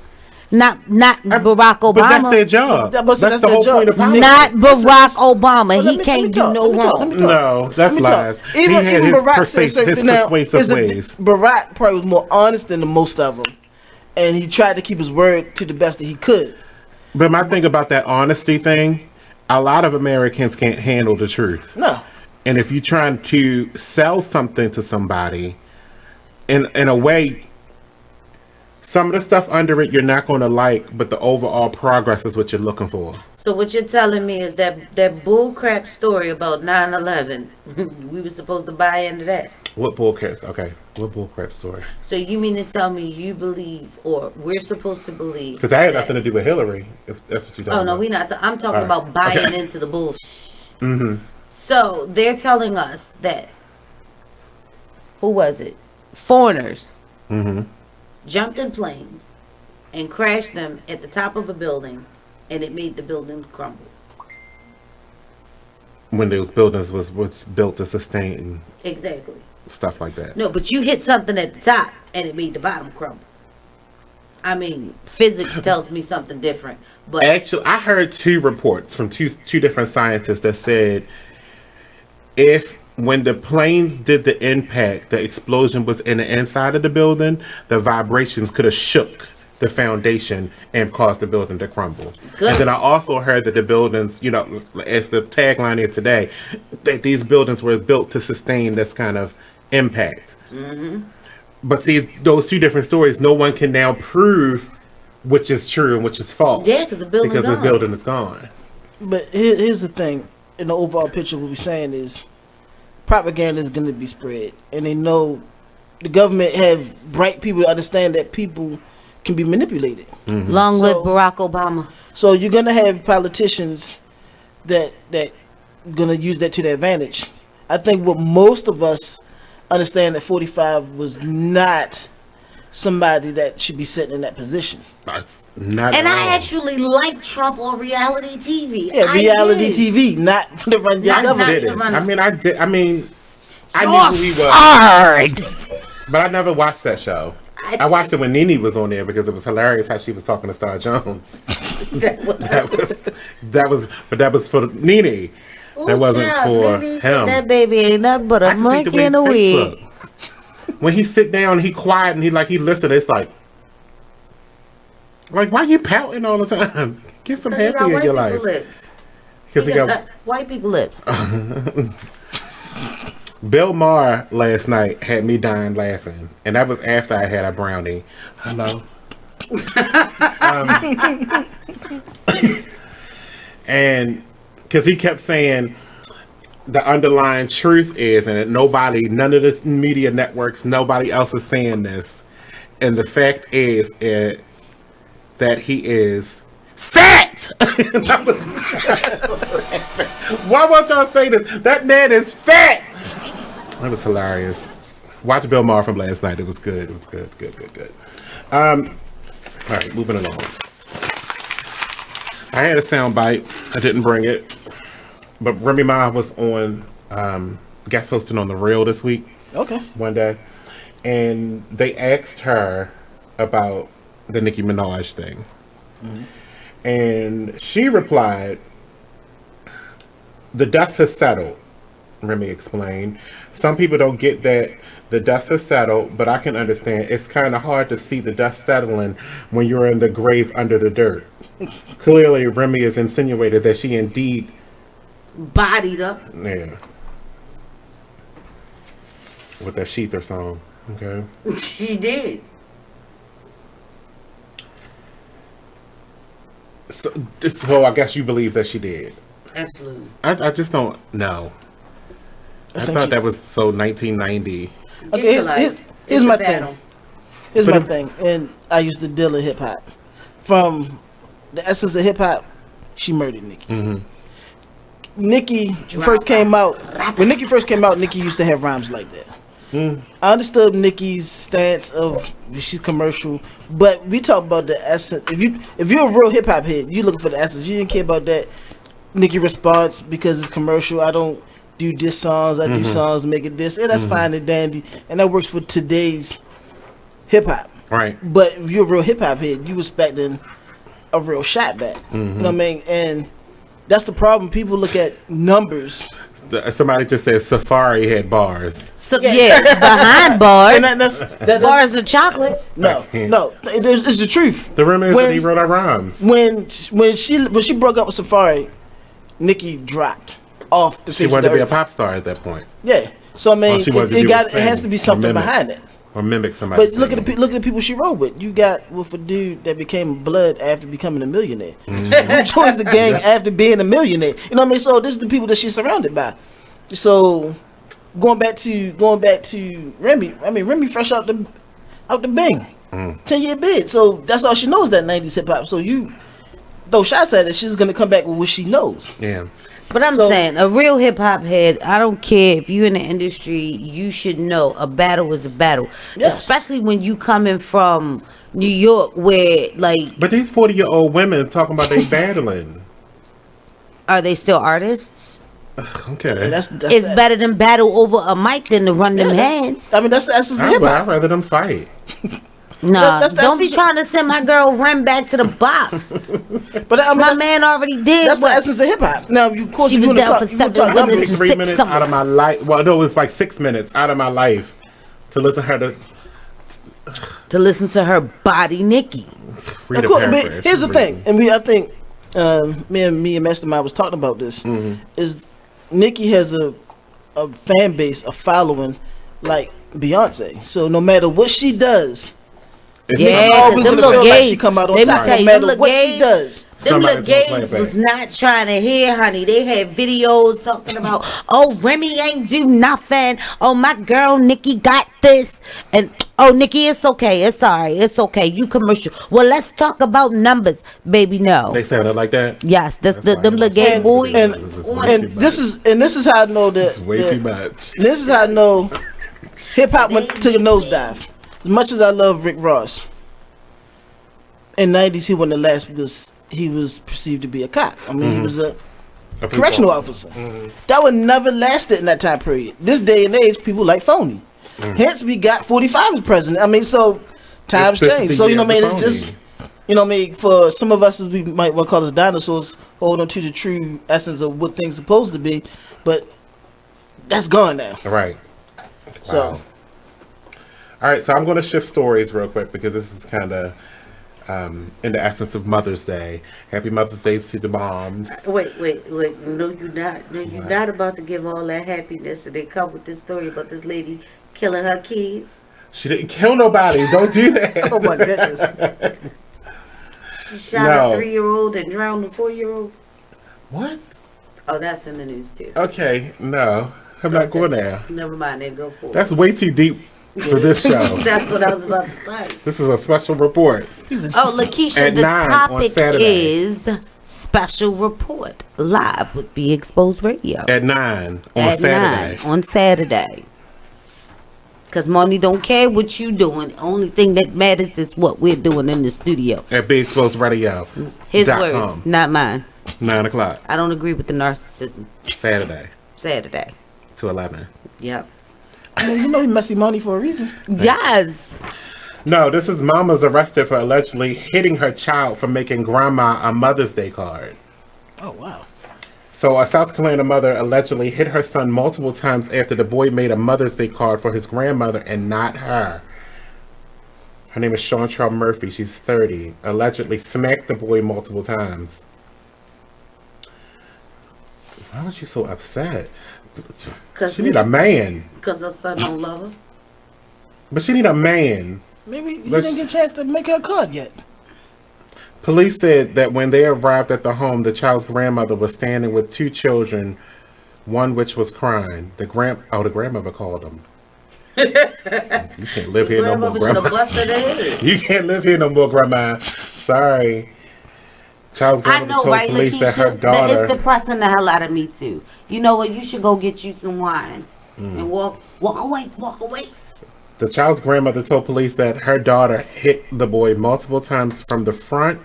Not Barack Obama. But that's their job. That's the whole point of politics. Not Barack Obama. He can't do no wrong. No, that's lies. Even He had his Barack said certain now. persuasive ways. Barack probably was more honest than the most of them, and he tried to keep his word to the best that he could. But my thing about that honesty thing, a lot of Americans can't handle the truth. No. And if you're trying to sell something to somebody, in a way, some of the stuff under it you're not going to like, but the overall progress is what you're looking for. So what you're telling me is that bullcrap story about 9/11, we were supposed to buy into that. What bullcrap? Okay, what bullcrap story? So you mean to tell me you believe, or we're supposed to believe? Because that had nothing to do with Hillary, if that's what you're talking about. Oh no, we not. I'm talking about buying into the bullshit. Mm-hmm. So they're telling us that, who was it? Foreigners jumped in planes and crashed them at the top of a building, and it made the building crumble. When those buildings was built to sustain Exactly. stuff like that. No, but you hit something at the top, and it made the bottom crumble. I mean, physics tells me something different. But Actually, I heard two reports from two different scientists that said when the planes did the impact, the explosion was in the inside of the building, the vibrations could have shook the foundation and caused the building to crumble. Good. And then I also heard that the buildings, as the tagline is today, that these buildings were built to sustain this kind of impact. But see, those two different stories, no one can now prove which is true and which is false. Yeah, because the building is gone. But here's the thing. In the overall picture, what we're saying is propaganda is going to be spread. And they know the government have bright people to understand that people can be manipulated. Long live Barack Obama. So you're going to have politicians that going to use that to their advantage. I think what most of us understand that 45 was not somebody that should be sitting in that position. And I actually like Trump on reality TV. Yeah, reality TV, not to run your government. I knew who he was. Fired. But I never watched that show. I watched it when Nene was on there because it was hilarious how she was talking to Star Jones. that was for Nene. That wasn't for him. That baby ain't nothing but a monkey in a wig. When he sit down, he quiet and he listen. It's like why you pouting all the time? Get some happy in your life. Because he got white people lips. Bill Maher last night had me dying laughing, and that was after I had a brownie. Hello. And because he kept saying the underlying truth is, and none of the media networks, nobody else is saying this, and the fact is that he is fat. Why won't y'all say this? That man is fat. That was hilarious. Watch Bill Maher from last night. It was good. It was good. All right, moving along. I had a sound bite. I didn't bring it, but Remy Ma was on guest hosting on The Real this week. Okay. One day, and they asked her about the Nicki Minaj thing, and she replied, "The dust has settled." Remy explained. Some people don't get that the dust has settled, but I can understand. It's kind of hard to see the dust settling when you're in the grave under the dirt. Clearly, Remy has insinuated that she indeed bodied up. Yeah. With that Sheether song. Okay. She did. So I guess you believe that she did. Absolutely. I just don't know. I thought that was so 1990. Okay, here's my thing. Here's my thing. And I used to deal in hip hop. From the essence of hip hop, she murdered Nicki. Mm-hmm. Nicki first came out. When Nicki first came out, Nicki used to have rhymes like that. I understood Nicki's stance of she's commercial, but we talk about the essence. If you're a real hip hop head, you looking for the essence. You didn't care about that Nicki response because it's commercial. I don't do diss songs. I do songs make it diss. Yeah, that's fine and dandy, and that works for today's hip hop. Right. But if you're a real hip hop head, you expecting a real shot back. You know what I mean? And that's the problem. People look at numbers. Somebody just said Safari had bars. So, yeah, behind bars. And that's bars of chocolate. No, it's the truth. The rumor is that he wrote our rhymes. When she broke up with Safari, Nicki dropped off the face of the earth. She wanted to be a pop star at that point. Yeah. So I mean, it has to be something behind it. Or mimic somebody. But look at the people she rode with. You got with a dude that became blood after becoming a millionaire. Who joins the gang after being a millionaire? You know what I mean? So this is the people that she's surrounded by. So going back to Remy. I mean, Remy fresh out the Bing, 10-year bid. So that's all she knows, that 90s hip hop. So you throw shots at it, she's gonna come back with what she knows. Yeah. But I'm saying, a real hip hop head, I don't care if you're in the industry, you should know a battle is a battle. Yes. Especially when you coming from New York where, like... But these 40-year-old women talking about they battling. Are they still artists? Okay. It's better than battle over a mic than to run them hands. I mean, that's hip hop. I'd rather them fight. No, don't be trying to send my girl Rem back to the box. But I mean, my man already did. That's the essence of hip hop. Now, of course, she you was down for 7 minutes. 3 minutes out of my life. Well, no, it was like 6 minutes out of my life to listen to her body, Nicki. But here's the thing, and I think me and Mastermind was talking about this. Is Nicki has a fan base, a following like Beyonce. So no matter what she does. Yeah, them little gays. She come out on Let me top, tell you, no matter them little what gays, she does. Them little gays was not trying to hear, honey. They had videos talking about, oh, Remy ain't do nothing. Oh, my girl Nicki got this. And, oh, Nicki, it's okay. It's all right. It's okay. You commercial. Well, let's talk about numbers, baby. No. They sounded like that? Yes. Them little gay boys. And this is how I know that. It's way too much. This is how I know hip hop went to the nosedive. As much as I love Rick Ross, in the 90s he wasn't the last because he was perceived to be a cop. I mean, he was a correctional officer. That would never lasted in that time period. This day and age, people like phony. Hence, we got 45 as president. I mean, so times change. So, you know what I mean? It's just, you know what I mean? For some of us, we might want to call us dinosaurs, hold on to the true essence of what things supposed to be. But that's gone now. Right. So. Wow. All right, so I'm going to shift stories real quick because this is kind of in the essence of Mother's Day. Happy Mother's Day to the moms. Wait. No, you're not. No, you're not about to give all that happiness and they come with this story about this lady killing her kids. She didn't kill nobody. Don't do that. Oh, my goodness. She shot a 3-year-old and drowned a 4-year-old. What? Oh, that's in the news, too. Okay, no. I'm not going there. Never mind, then go for it. That's way too deep for this show. That's what I was about to say. This is a special report. Oh, Lakeisha, the topic is special report live with Be Exposed Radio. At 9 on Saturday. 9 on Saturday. Because Money don't care what you doing. The only thing that matters is what we're doing in the studio. At Be Exposed Radio. His words, not mine. 9 o'clock. I don't agree with the narcissism. Saturday. To 11. Yep. I mean, you know he messy Money for a reason. Yes. No, this is mama's arrested for allegedly hitting her child for making grandma a Mother's Day card. Oh, wow. So a South Carolina mother allegedly hit her son multiple times after the boy made a Mother's Day card for his grandmother and not her. Her name is Chantrell Murphy. She's 30. Allegedly smacked the boy multiple times. Why was she so upset? She need a man. Because her son don't love her. But she need a man. Maybe he didn't get a chance to make her a card yet. Police said that when they arrived at the home, the child's grandmother was standing with two children, one which was crying. The grandmother called them. You can't live here no more, grandma. Busted her head. You can't live here no more, grandma. Sorry. Child's grandmother told police Lakeisha, that her daughter... It's depressing the hell out of me, too. You know what? You should go get you some wine and walk away. The child's grandmother told police that her daughter hit the boy multiple times from the front,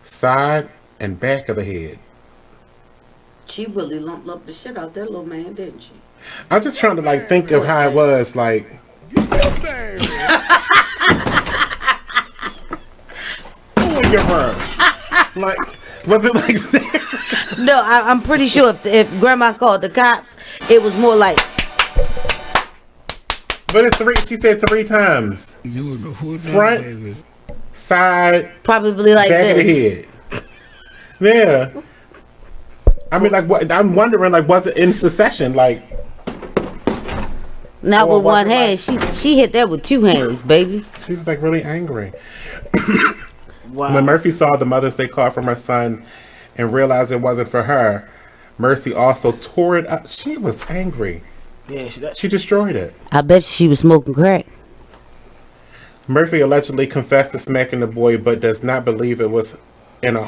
side, and back of the head. She really lumped up the shit out that little man, didn't she? I'm just trying to think of how it was like. Like, was it like that? No, I'm pretty sure if grandma called the cops, it was more like. But it's three. She said 3 times. Front, side, probably like back this. of the head. Yeah. I mean, what? I'm wondering, was it in succession, Not with one hand. She hit that with 2 hands, baby. She was really angry. Wow. When Murphy saw the Mother's Day card from her son and realized it wasn't for her, Mercy also tore it up. She was angry. Yeah, she destroyed it. I bet she was smoking crack. Murphy allegedly confessed to smacking the boy, but does not believe it was in a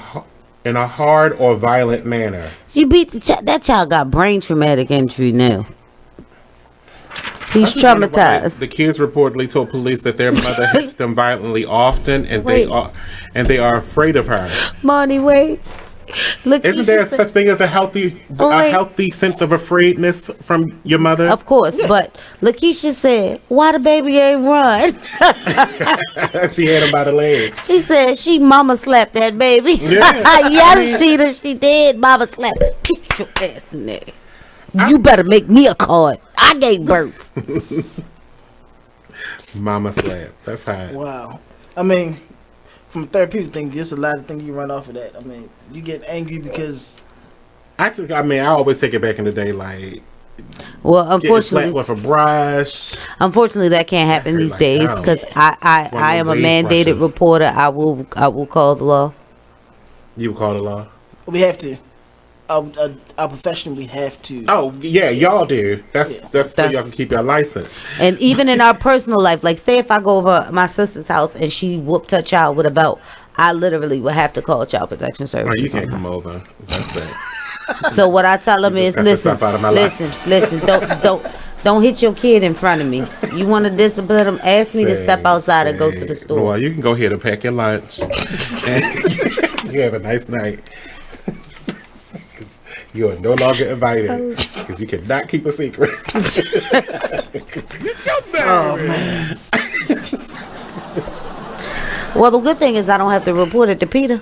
hard or violent manner. She beat that child got brain traumatic injury now. He's traumatized. The kids reportedly told police that their mother hits them violently often, and they are afraid of her. Money, wait. Look, isn't there such thing as a healthy sense of afraidness from your mother? Of course, but Lakeisha said, "Why the baby ain't run?" She had him by the legs. She said she mama slapped that baby. Yeah, she did. Mama slapped. Get your ass in there. You better make me a card. I gave birth. Mama slap. That's hot. Wow. I mean, from a therapeutic thing, there's a lot of things you run off of that. I mean, you get angry because... I always take it back in the day, well, unfortunately, with a brush. Unfortunately, that can't happen these days because I am a mandated reporter. I will call the law. You will call the law? We have to. Our profession, we have to. Oh yeah, y'all do. That's so y'all can keep your license. And even in our personal life, say if I go over my sister's house and she whooped her child with a belt, I literally would have to call Child Protection Services. Oh, you can't come over. That's it. So what I tell them is, listen, don't hit your kid in front of me. You want to discipline them? Ask me to step outside and go to the store. Well, you can go here to pack your lunch. And you have a nice night. You are no longer invited because you cannot keep a secret. Oh man. Well, the good thing is I don't have to report it to Peter.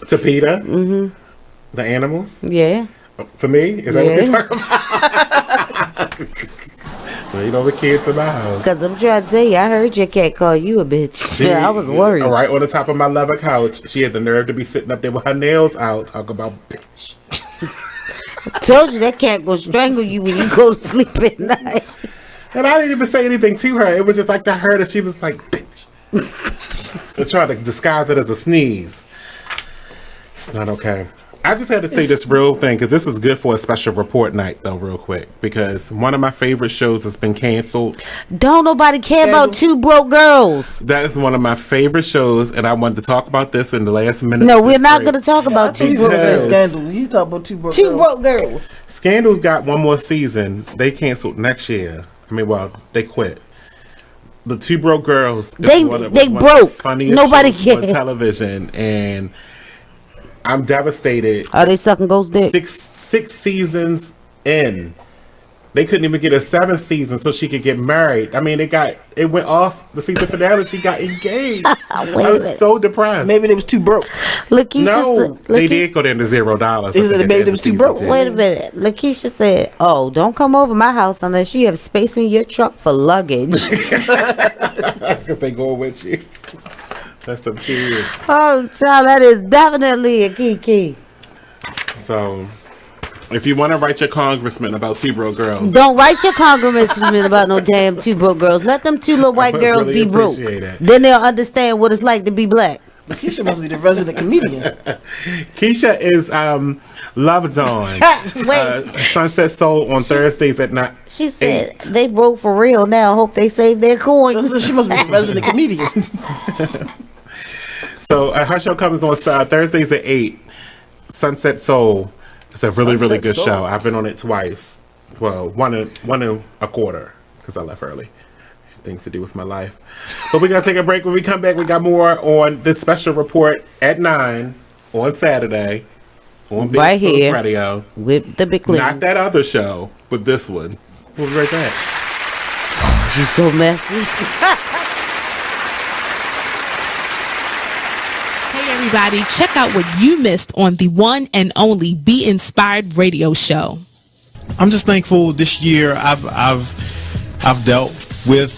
To Peter? Mm-hmm. The animals? Yeah. For me? Is that what you're talking about? So you know the kids in my house. Because I'm trying to tell you, I heard your cat call you a bitch. I was worried. Right on the top of my leather couch. She had the nerve to be sitting up there with her nails out talking about bitch. I told you that cat gonna strangle you when you go to sleep at night. And I didn't even say anything to her. It was just to her that she was like, bitch. I tried to disguise it as a sneeze. It's not okay. I just had to say this real thing because this is good for a special report night, though, real quick. Because one of my favorite shows has been canceled. Don't nobody care about Two Broke Girls. That is one of my favorite shows, and I wanted to talk about this in the last minute. No, we're not going to talk about Two Broke Girls. Scandal. He's talking about Two Broke Girls. Two Broke Girls. Scandal's got one more season. They canceled next year. They quit. The Two Broke Girls. They broke. Funniest nobody cares on television, and I'm devastated. Are they sucking ghost dick? Six seasons in. they couldn't even get a 7th season so she could get married. I mean, it went off the season finale. She got engaged. I was so depressed. Maybe they was too broke. No, they did go down to $0. Maybe they was too broke. Wait a minute. Lakeisha said, "Oh, don't come over my house unless you have space in your truck for luggage." If they go with you. That's the kids. Oh, child, that is definitely a key. So, if you want to write your congressman about 2 broke girls, Don't write your congressman about no damn 2 broke girls. Let them 2 little white girls really be broke. appreciate it. Then they'll understand what it's like to be black. Keisha must be the resident comedian. Keisha is Love Dawn. Sunset Soul on Thursdays at night. She said they broke for real now. Hope they save their coins. She must be the resident comedian. So her show comes on Thursdays at 8. Sunset Soul. It's a really, really good show. I've been on it twice. Well, one and a quarter because I left early. Things to do with my life. But we're going to take a break. When we come back, we got more on this special report at 9 on Saturday on Big Right Exposed here Radio. With the McLeans. Not that other show, but this one. We'll be right back. You're so messy. Hey everybody, check out what you missed on the one and only Be Inspired radio show. I'm just thankful this year I've dealt with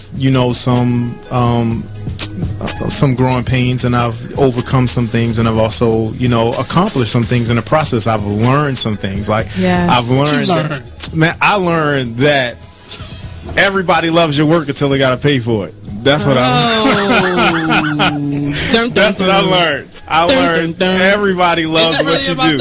some growing pains, and I've overcome some things, and I've also accomplished some things in the process. I've learned some things. Like I've learned I learned that everybody loves your work until they got to pay for it. That's what That's what I learned. I learned everybody loves what you do.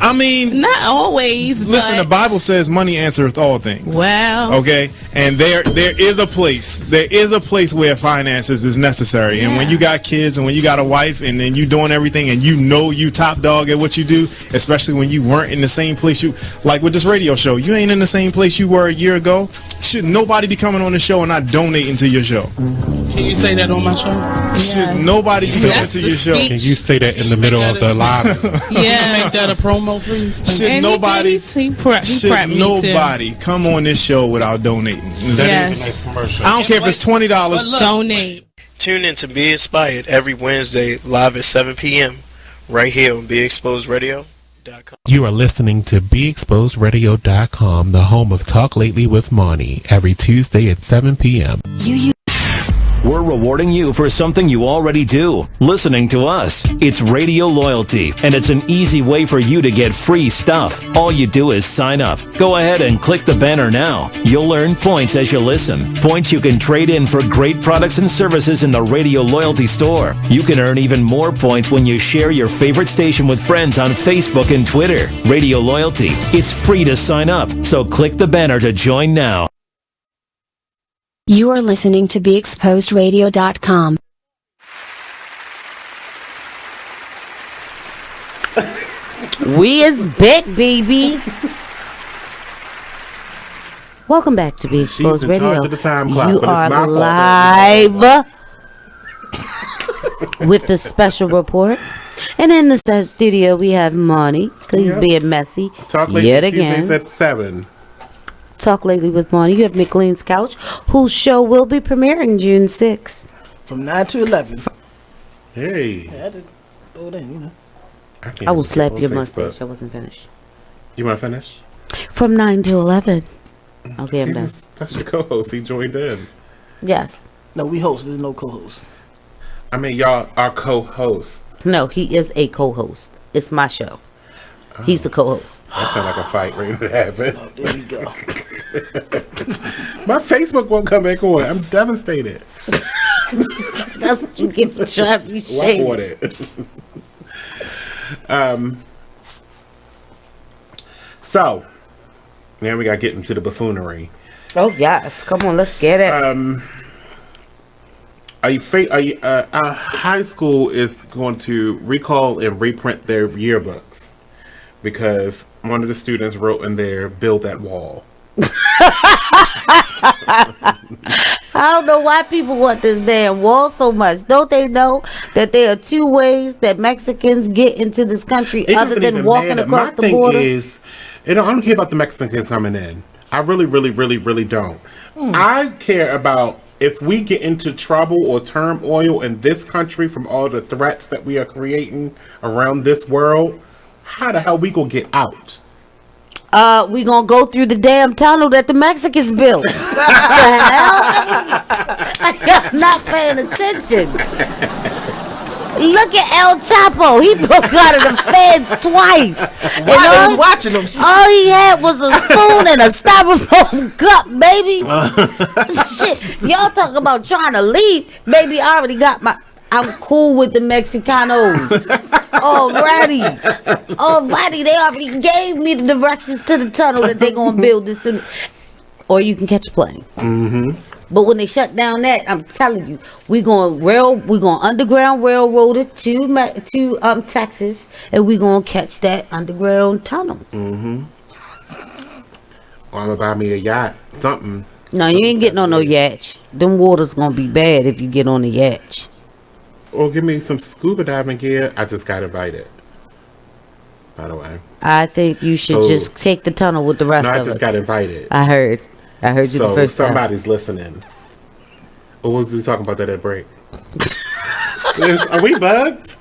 I mean, not always. Listen, the Bible says money answereth all things. Well, okay, and there is a place. There is a place where finances is necessary, and when you got kids and when you got a wife, and then you doing everything, and you top dog at what you do, especially when you weren't in the same place like with this radio show. You ain't in the same place you were a year ago. Should nobody be coming on the show and not donating to your show? Can you say that on my show? Should nobody be coming to your show? Can you say that in the middle of the live? Yeah, make that a promo, please. Should nobody come on this show without donating? That is a nice commercial. I don't care if it's $20. Donate. Tune in to Be Inspired every Wednesday live at 7 p.m. right here on BeExposedRadio.com. You are listening to BeExposedRadio.com, the home of Talk Lately with Monny, every Tuesday at 7 p.m. We're rewarding you for something you already do, listening to us. It's radio loyalty, and it's an easy way for you to get free stuff. All you do is sign up. Go ahead and click the banner now. You'll earn points as you listen. Points you can trade in for great products and services in the Radio Loyalty store. You can earn even more points when you share your favorite station with friends on Facebook and Twitter. Radio Loyalty. It's free to sign up, so click the banner to join now. You are listening to BeExposedRadio.com. We is back, baby. Welcome back to Be Exposed She's in Radio. charge of the time clock, You but it's my are fault. live with the special report. And in the studio, we have Monny, because he's being messy Talk Lately yet Tuesdays again. at 7. Talk Lately with Monny. You have McLean's Couch, whose show will be premiering June 6th. From 9 to 11. Hey. I had to throw it in, I will slap your mustache. I wasn't finished. You want to finish? From 9 to 11. Okay, I'm done. That's your co-host. He joined in. Yes. No, we host. There's no co-host. I mean, y'all are co-hosts. No, he is a co-host. It's my show. He's the co-host. That sounds like a fight ready to happen. Oh, there you go. My Facebook won't come back on. I'm devastated. That's what you get for trying to be shady. What it? So, now we got to get into the buffoonery. Oh yes, come on, let's get it. High school is going to recall and reprint their yearbooks because one of the students wrote in there, "Build that wall." I don't know why people want this damn wall so much. Don't they know that there are 2 ways that Mexicans get into this country It other doesn't than even walking matter. across My the thing border? is, I don't care about the Mexicans coming in. I really, really, really, really don't. I care about if we get into trouble or turmoil in this country from all the threats that we are creating around this world, how the hell we gonna get out? We gonna go through the damn tunnel that the Mexicans built. What the hell? Y'all not paying attention. Look at El Chapo. He broke out of the feds twice. And I was watching him. All he had was a spoon and a styrofoam cup, baby. Shit. Y'all talking about trying to leave. Baby, I already got my... I'm cool with the Mexicanos. Alrighty. They already gave me the directions to the tunnel that they're going to build this. Or you can catch a plane. Mm-hmm. But when they shut down that, I'm telling you, we're going underground railroad it to Texas, and we're going to catch that underground tunnel. Mm-hmm. Or I'm going to buy me a yacht, something. No, you ain't getting on no yacht. Them water's going to be bad if you get on the yacht. Or give me some scuba diving gear. I just got invited, by the way. I think you should just take the tunnel with the rest of us. No, I just got invited. I heard you the first time. So somebody's listening. Or was we talking about that at break? Are we bugged?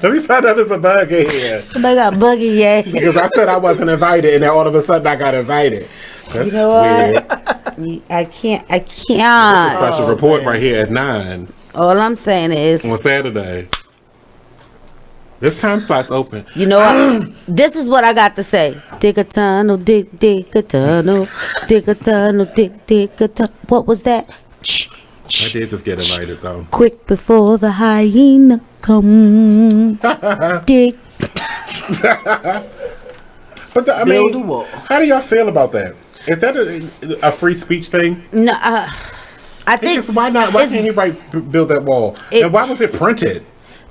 Let me find out there's a bug in here. Somebody got buggy, yeah. Because I said I wasn't invited, and then all of a sudden I got invited. That's you know weird. What? I can't. It's a special report right here at 9. All I'm saying is on Saturday. This time slot's open. You know what? This is what I got to say. Dig a tunnel, dig a tunnel, dig a tunnel, dig a tunnel. What was that? I did just get invited though. Quick before the hyena come. Dig. But I mean, how do y'all feel about that? Is that a free speech thing? No, I think why not? Why can't he build that wall? And why was it printed?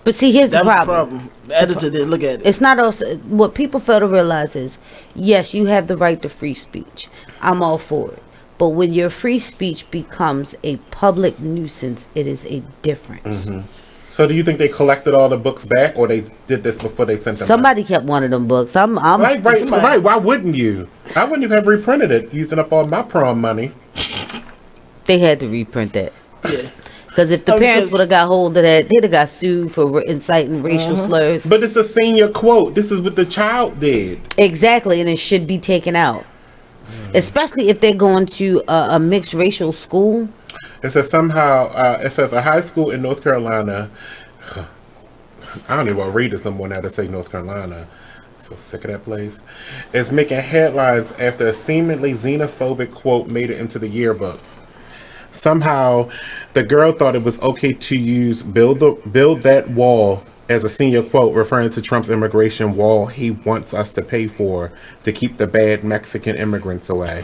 But see, here's the problem. The editor didn't look at it. It's not also what people fail to realize is, yes, you have the right to free speech. I'm all for it. But when your free speech becomes a public nuisance, it is a difference. Mm-hmm. So do you think they collected all the books back, or they did this before they sent them Somebody kept one of them books. Right. Why wouldn't you? I wouldn't even have reprinted it, using up all my prom money. They had to reprint that. Yeah. Because if the parents would have got hold of that, they'd have got sued for inciting racial slurs. But it's a senior quote. This is what the child did. Exactly, and it should be taken out. Especially if they're going to a mixed racial school. It says somehow, it says a high school in North Carolina. I don't even want to read this no more now to say North Carolina. So sick of that place. It's making headlines after a seemingly xenophobic quote made it into the yearbook. Somehow, the girl thought it was okay to use build that wall as a senior quote, referring to Trump's immigration wall he wants us to pay for to keep the bad Mexican immigrants away.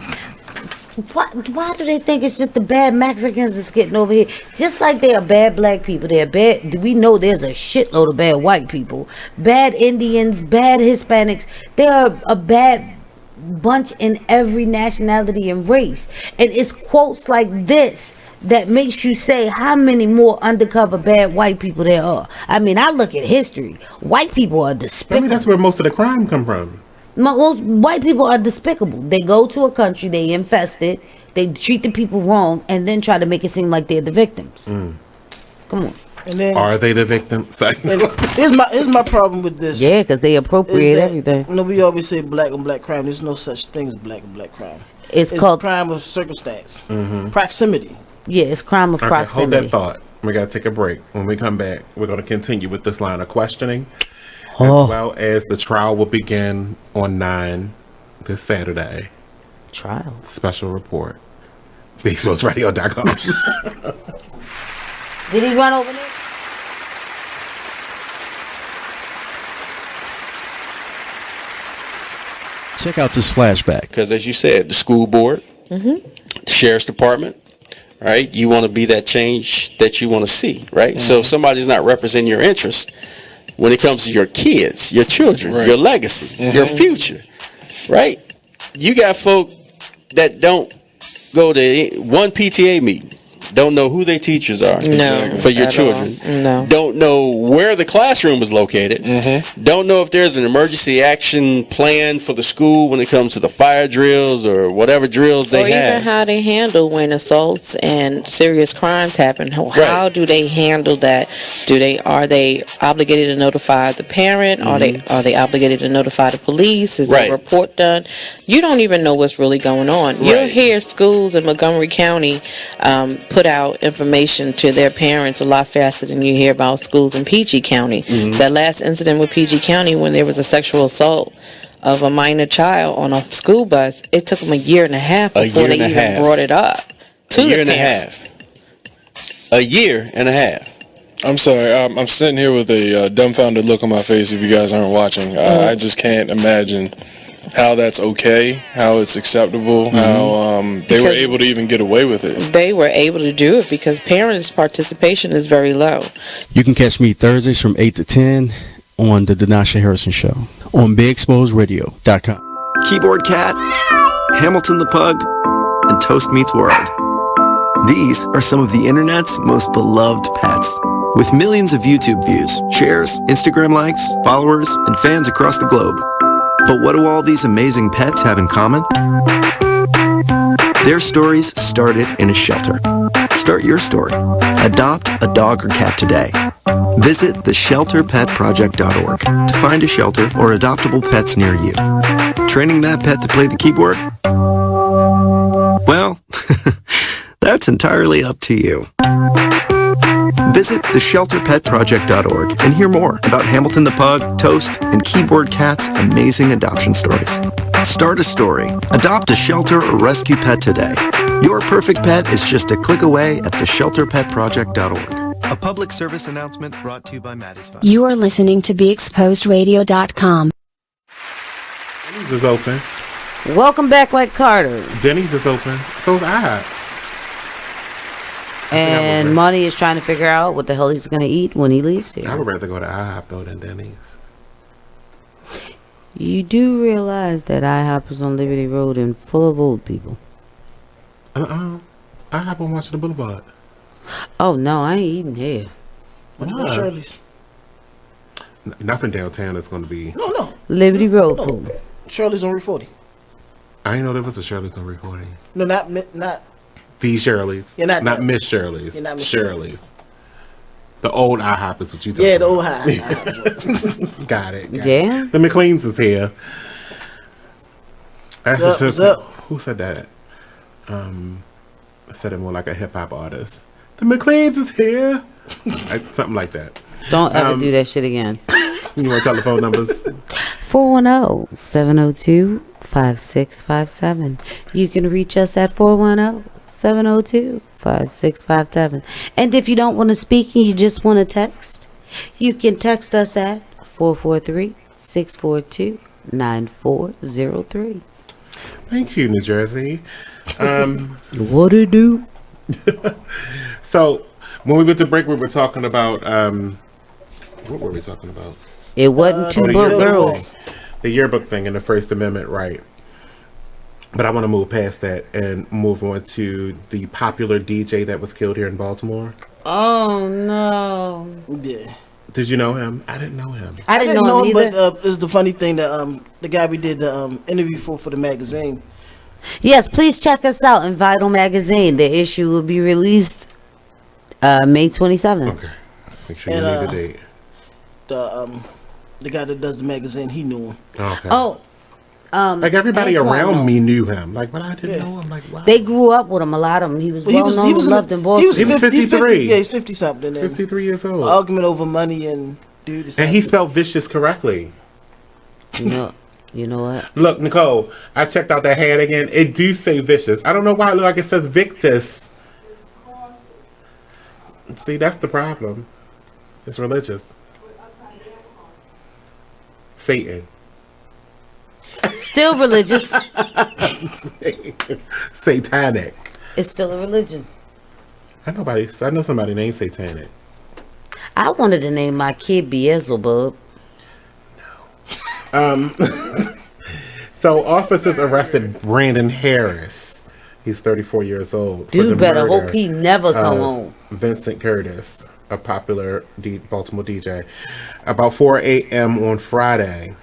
Why do they think it's just the bad Mexicans that's getting over here? Just like they are bad black people, they're bad. We know there's a shitload of bad white people, bad Indians, bad Hispanics. They are a bad bunch in every nationality and race. And it's quotes like this that makes you say how many more undercover bad white people there are. I mean, I look at history. White people are despicable. I mean, that's where most of the crime come from. Most white people are despicable. They go to a country, they infest it, they treat the people wrong, and then try to make it seem like they're the victims. Come on. And then, are they the victims? Here's my problem with this. Yeah, because they appropriate everything. You know, we always say black on black crime. There's no such thing as black on black crime. It's called crime of circumstance, proximity. Yeah, it's crime of proximity. Hold that thought. We gotta take a break. When we come back, we're gonna continue with this line of questioning, as well as the trial will begin on 9 this Saturday. Trial. Special report. BeatSportsRadio.com. Did he run over there? Check out this flashback. Because as you said, the school board, the sheriff's department, right? You want to be that change that you want to see, right? So if somebody's not representing your interest when it comes to your kids, your children, your legacy, your future, right? You got folk that don't go to one PTA meeting. don't know who their teachers are for your children. No. Don't know where the classroom is located. Don't know if there's an emergency action plan for the school when it comes to the fire drills or whatever drills they have. Or even how they handle when assaults and serious crimes happen. How do they handle that? Are they obligated to notify the parent? Are they obligated to notify the police? Is a report done? You don't even know what's really going on. You'll hear schools in Montgomery County put out information to their parents a lot faster than you hear about schools in PG County. That last incident with PG County when there was a sexual assault of a minor child on a school bus, it took them a year and a half before they even brought it up to the parents. A year and a half. I'm sorry, I'm sitting here with a dumbfounded look on my face if you guys aren't watching. I just can't imagine how that's okay, how it's acceptable, how they were able to even get away with it. They were able to do it because parents' participation is very low. You can catch me Thursdays from 8 to 10 on the Denasha Harrison Show on BigExposedRadio.com. Keyboard Cat, Hamilton the Pug, and Toast Meets World. These are some of the internet's most beloved pets. With millions of YouTube views, shares, Instagram likes, followers, and fans across the globe. But what do all these amazing pets have in common? Their stories started in a shelter. Start your story. Adopt a dog or cat today. Visit theshelterpetproject.org to find a shelter or adoptable pets near you. Training that pet to play the keyboard? Well, that's entirely up to you. Visit theshelterpetproject.org and hear more about Hamilton the Pug, Toast, and Keyboard Cat's amazing adoption stories. Start a story. Adopt a shelter or rescue pet today. Your perfect pet is just a click away at theshelterpetproject.org. A public service announcement brought to you by Maddie's Fund. You are listening to BeExposedRadio.com. Denny's is open. Welcome back, like Carter. Denny's is open. So is IHOP. And Money is trying to figure out what the hell he's going to eat when he leaves here. I would rather go to IHOP though than Denny's. You do realize that IHOP is on Liberty Road and full of old people. IHOP on Washington Boulevard. Oh no, I ain't eating here. What you got, Shirley's? Nothing downtown is going to be. No. Liberty Road. No. Shirley's on Route 40. I didn't know there was a Shirley's on Route 40. No, not The Shirley's. You're not Miss Shirley's. You're not Miss Shirley's. The old IHOP is what you talking about. The old IHOP. Got it. Yeah. The McLeans is here. What's up? Who said that? I said it more like a hip hop artist. The McLeans is here. Something like that. Don't ever do that shit again. You want to tell the phone numbers? 410-702-5657. You can reach us at 410-702-5657. And if you don't want to speak and you just want to text, you can text us at 443-642-9403. Thank you, New Jersey. What it do? So, when we went to break, we were talking about, what were we talking about? It wasn't two girls. The yearbook thing and the First Amendment, right. But I want to move past that and move on to the popular DJ that was killed here in Baltimore. Oh, no. Yeah. Did you know him? I didn't know him. I didn't know him either. But it's the funny thing that the guy we did the interview for the magazine. Yes, please check us out in Vital Magazine. The issue will be released May 27th. Okay. Make sure you leave the date. The guy that does the magazine, he knew him. Okay. Oh. Like everybody around me knew him. Like, but I didn't know him. Like, wow. They grew up with him. A lot of them. He was well known. He was loved in Baltimore. He was 53. Yeah, he's 50 something. 53 years old. Argument over money and dude. And he spelled vicious correctly. You know what? Look, Nicole, I checked out that hat again. It do say vicious. I don't know why it look like it says Victus. See, that's the problem. It's religious. Satan. Still religious. Satanic. It's still a religion. I know somebody named Satanic. I wanted to name my kid Beelzebub. So officers arrested Brandon Harris He's 34 years old. Dude better hope he never come home. Vincent Curtis, a popular Baltimore DJ. About 4 a.m. on Friday,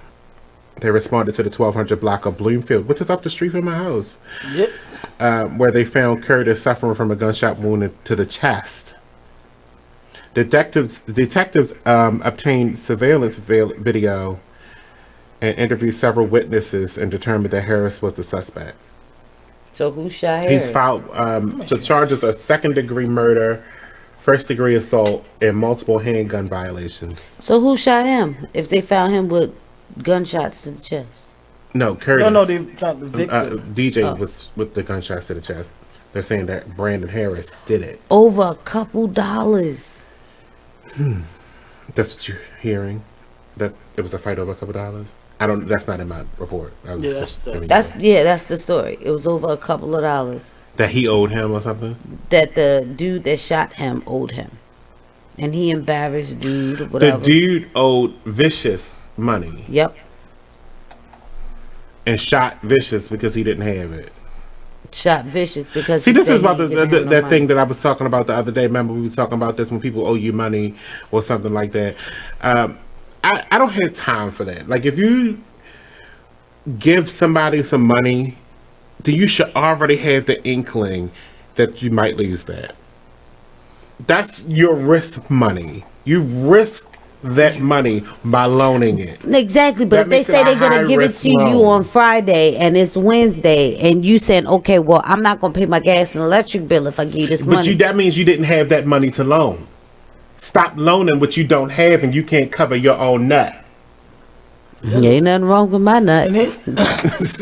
they responded to the 1200 block of Bloomfield, which is up the street from my house. Yep. Where they found Curtis suffering from a gunshot wound to the chest. Detectives obtained surveillance video and interviewed several witnesses and determined that Harris was the suspect. So who shot Harris? He's filed the charges of second-degree murder, first-degree assault, and multiple handgun violations. So who shot him? If they found him with gunshots to the chest? No, Curtis. No, they found the victim. DJ was with the gunshots to the chest. They're saying that Brandon Harris did it. Over a couple dollars. That's what you're hearing? That it was a fight over a couple dollars? I don't. That's not in my report. That's the story. It was over a couple of dollars. That he owed him or something? That the dude that shot him owed him. And he embarrassed dude, whatever. The dude owed Vicious money. Yep. And shot Vicious because he didn't have it. Shot Vicious because see, this is about that thing that I was talking about the other day. Remember, we was talking about this when people owe you money or something like that. I don't have time for that. Like, if you give somebody some money, then you should already have the inkling that you might lose that. That's your risk money. You risk that money by loaning it. Exactly, but That if they makes it say a they're going to give it high-risk to you loan. on Friday and it's Wednesday and you saying, okay, well, I'm not going to pay my gas and electric bill if I give you this But money. that means you didn't have that money to loan. Stop loaning what you don't have and you can't cover your own nut. Ain't nothing wrong with my nut.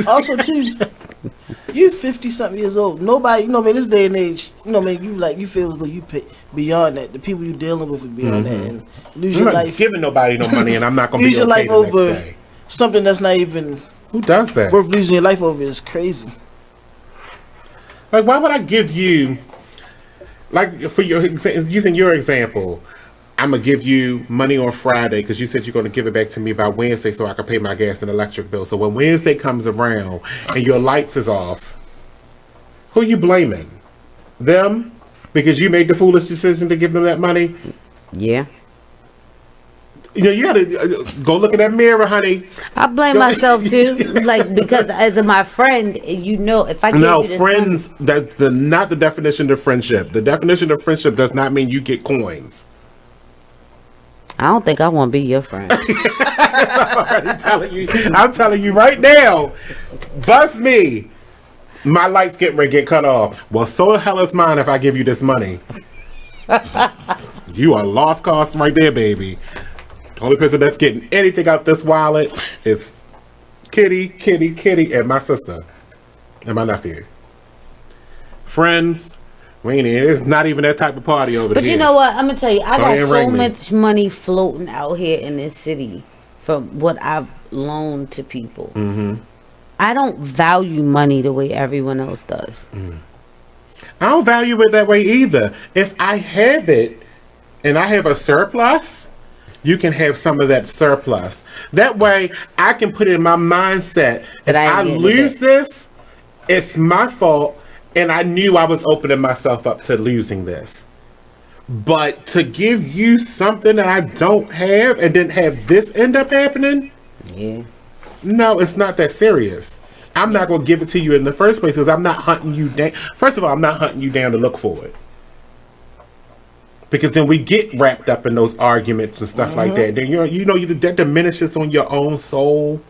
Also, too, you 50-something years old. Nobody, this day and age, you feel as though you pay beyond that. The people you're dealing with are beyond that. And lose I'm your not life. giving nobody no money and I'm not going to lose be your okay life the next over day. something that's not even. Who does that? Worth losing your life over is crazy. Like, why would I give you, like, for your using your example, I'm gonna give you money on Friday because you said you're gonna give it back to me by Wednesday so I can pay my gas and electric bill. So when Wednesday comes around and your lights is off, who you blaming? Them? Because you made the foolish decision to give them that money? Yeah. You gotta go look in that mirror, honey. I blame myself too, because as my friend, if I give you this friends, money, that's not the definition of friendship. The definition of friendship does not mean you get coins. I don't think I want to be your friend. I'm telling you right now, bust me. My light's getting ready to get cut off. Well, so the hell is mine if I give you this money. You are lost cause right there, baby. Only person that's getting anything out this wallet is Kitty, and my sister and my nephew. Friends, it's not even that type of party over there. But you know what? I'm gonna tell you, I got so ring me. much money floating out here in this city from what I've loaned to people. Mm-hmm. I don't value money the way everyone else does. I don't value it that way either. If I have it and I have a surplus, you can have some of that surplus. That way I can put it in my mindset, if I lose this, it's my fault. And I knew I was opening myself up to losing this. But to give you something that I don't have and then have this end up happening? Yeah. No, it's not that serious. I'm not going to give it to you in the first place because I'm not hunting you down. First of all, I'm not hunting you down to look for it. Because then we get wrapped up in those arguments and stuff like that. Then that diminishes on your own soul.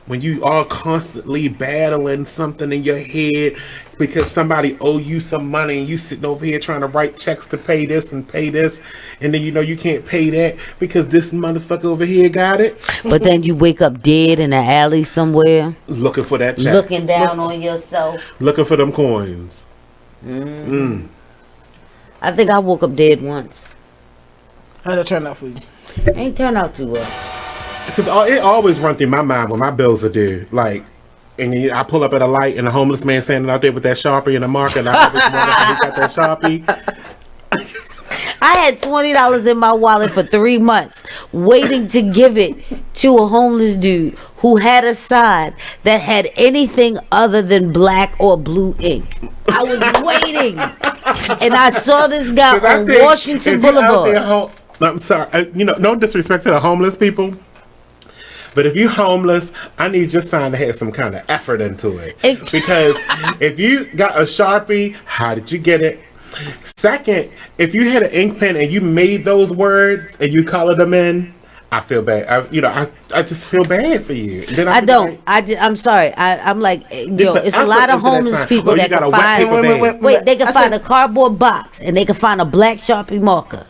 When you are constantly battling something in your head because somebody owe you some money and you sitting over here trying to write checks to pay this and then you can't pay that because this motherfucker over here got it. But then you wake up dead in an alley somewhere, looking for that check, looking down on yourself, looking for them coins. I think I woke up dead once. How'd that turn out for you? Ain't turned out too well. Because it always runs through my mind when my bills are due. Like, and I pull up at a light and a homeless man standing out there with that Sharpie and a marker, and I hope this motherfucker got that Sharpie. I had $20 in my wallet for 3 months, waiting to give it to a homeless dude who had a sign that had anything other than black or blue ink. I was waiting, and I saw this guy on Washington Boulevard. I'm sorry, no disrespect to the homeless people. But if you're homeless, I need your sign to have some kind of effort into it. Because if you got a Sharpie, how did you get it? Second, if you had an ink pen and you made those words and you colored them in, I feel bad. I just feel bad for you. Then I'm sorry. I'm like, it's a lot of homeless people that can find. They can find a cardboard box and they can find a black Sharpie marker.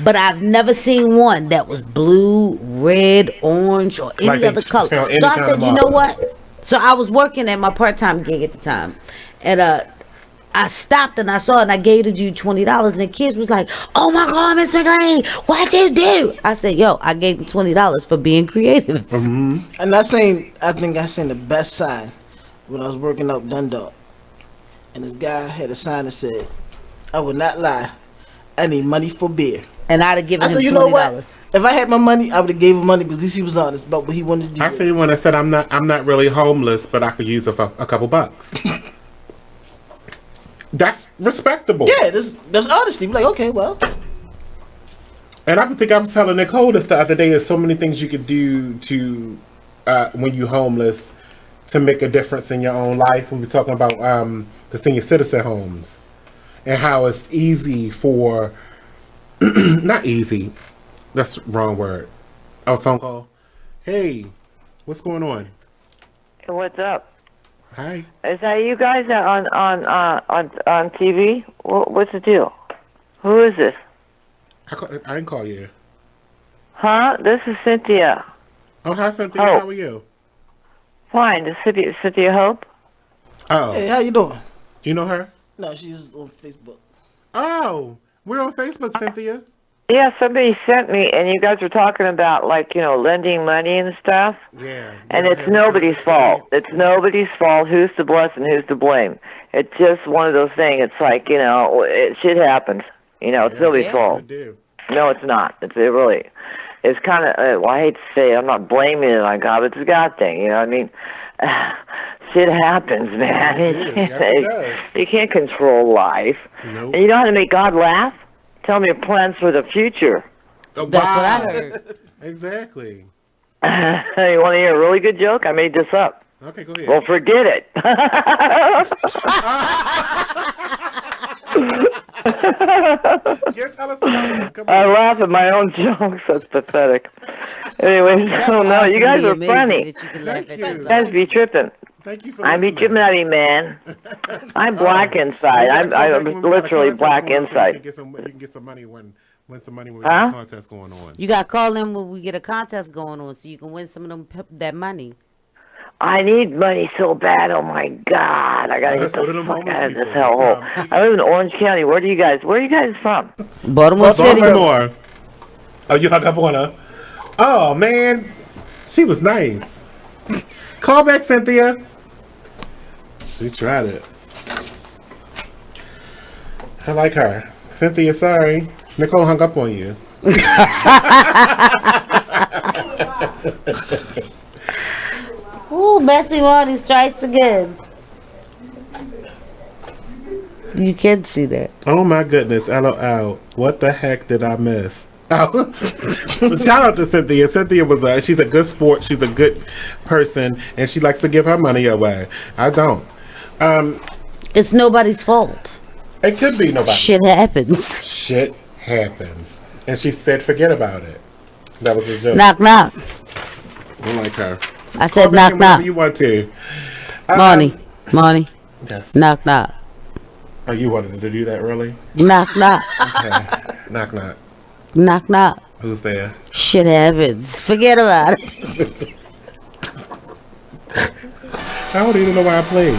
But I've never seen one that was blue, red, orange, or any other color. So I said, you know what? So I was working at my part-time gig at the time, and I stopped and I saw it and I gave the dude $20, and the kids was like, "Oh my God, Miss McLean, what'd you do?" I said, "Yo, I gave him $20 for being creative." Mm-hmm. And I think I seen the best sign when I was working up Dundalk, and this guy had a sign that said, "I will not lie. I need money for beer." And I'd have given him $20. You know what? If I had my money, I would have gave him money because at least he was honest about what he wanted to do. I see one that said, I'm not really homeless, but I could use a couple bucks. That's respectable. Yeah, that's honesty. Be like, okay, well. And I think I was telling Nicole this the other day. There's so many things you could do to when you're homeless to make a difference in your own life. We were talking about the senior citizen homes and how it's easy for not easy. That's the wrong word. A phone call. Hey, what's going on? What's up? Hi. Is that you guys on TV? What's the deal? Who is this? I didn't call you. Huh? This is Cynthia. Oh, hi, Cynthia. How are you? Fine. This is Cynthia Hope. Oh. Hey, how you doing? You know her? No, she's on Facebook. Oh, we're on Facebook, Cynthia. Yeah, somebody sent me, and you guys were talking about, lending money and stuff. Yeah. And it's nobody's fault. It's nobody's fault. Who's to bless and who's to blame? It's just one of those things. It's like, shit happens. It's nobody's fault. No, it's not. It's kind of, I hate to say it, I'm not blaming it on God, but it's a God thing, you know what I mean? Shit happens, man. You can't control life. Nope. And you know how to make God laugh? Tell me your plans for the future. Oh, that's what I heard. Exactly. You want to hear a really good joke? I made this up. Okay, go ahead. Well, forget it. I laugh at my own jokes. That's pathetic. Anyway, so no, you guys are funny. You guys be tripping. Thank you for I'm a Gemini, man. I'm black inside. I'm literally black inside. You can get some money when some money when we have a contest going on. You got to call them when we get a contest going on so you can win some of that money. I need money so bad. Oh my God! I gotta get the fuck out of this hellhole. I live in Orange County. Where are you guys from? Baltimore City. Baltimore. Oh, you hung up on her? Oh man, she was nice. Call back, Cynthia. She tried it. I like her. Cynthia, sorry. Nicole hung up on you. Ooh, Messy Money strikes again. You can see that. Oh my goodness, LOL. What the heck did I miss? Oh. Shout out to Cynthia. Cynthia was she's a good sport. She's a good person, and she likes to give her money away. I don't. It's nobody's fault. It could be nobody. Shit happens. Shit happens. And she said, forget about it. That was a joke. Knock, knock. I like her. I said knock, knock. You want to. Money. Yes. Knock, knock. Oh, you wanted to do that early? Knock, knock. Okay. Knock, knock. Knock, knock. Who's there? Shit happens. Forget about it. I don't even know why I played.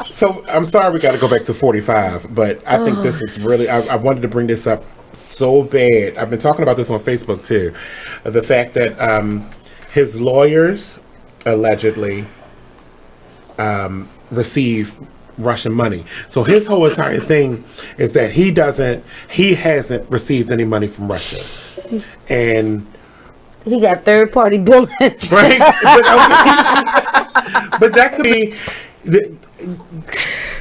So I'm sorry we got to go back to 45, but I think this is really, I wanted to bring this up so bad. I've been talking about this on Facebook too. The fact that his lawyers allegedly receive Russian money. So his whole entire thing is that he hasn't received any money from Russia. And he got third-party billing. Right? But that could be...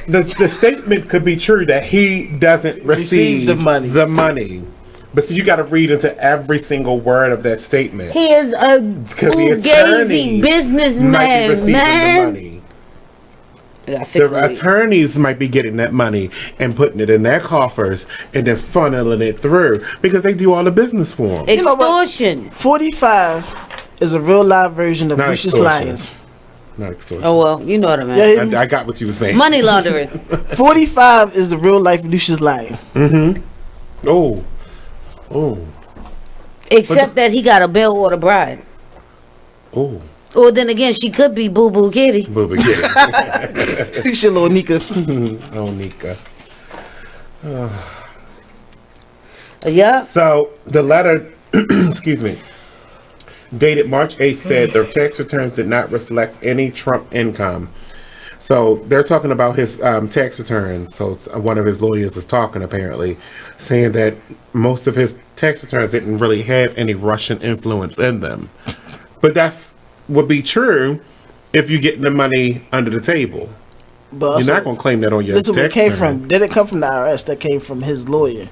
The statement could be true that he doesn't receive the money. But so you got to read into every single word of that statement. He is a fugazi businessman, man. The attorneys might be getting that money and putting it in their coffers and then funneling it through because they do all the business for them. Extortion. 45 is a real live version of Lucius Lyons. Not extortion. Oh, well, you know what I mean. Yeah, I got what you were saying. Money laundering. 45 is the real life Lucius Lyon. Mm-hmm. Oh. Except that he got a bail order bride. Oh. Or then again, she could be Boo Boo Kitty. Boo Boo Kitty. She little Nika. Oh, Nika. Yeah. So the letter, excuse me, dated March 8th said their tax returns did not reflect any Trump income. So they're talking about his tax returns. So one of his lawyers is talking, apparently, saying that most of his tax returns didn't really have any Russian influence in them. But that's would be true if you're getting the money under the table. But you're not going to claim that on your tax return. This is where it came return. from. Didn't come from the IRS. That came from his lawyer.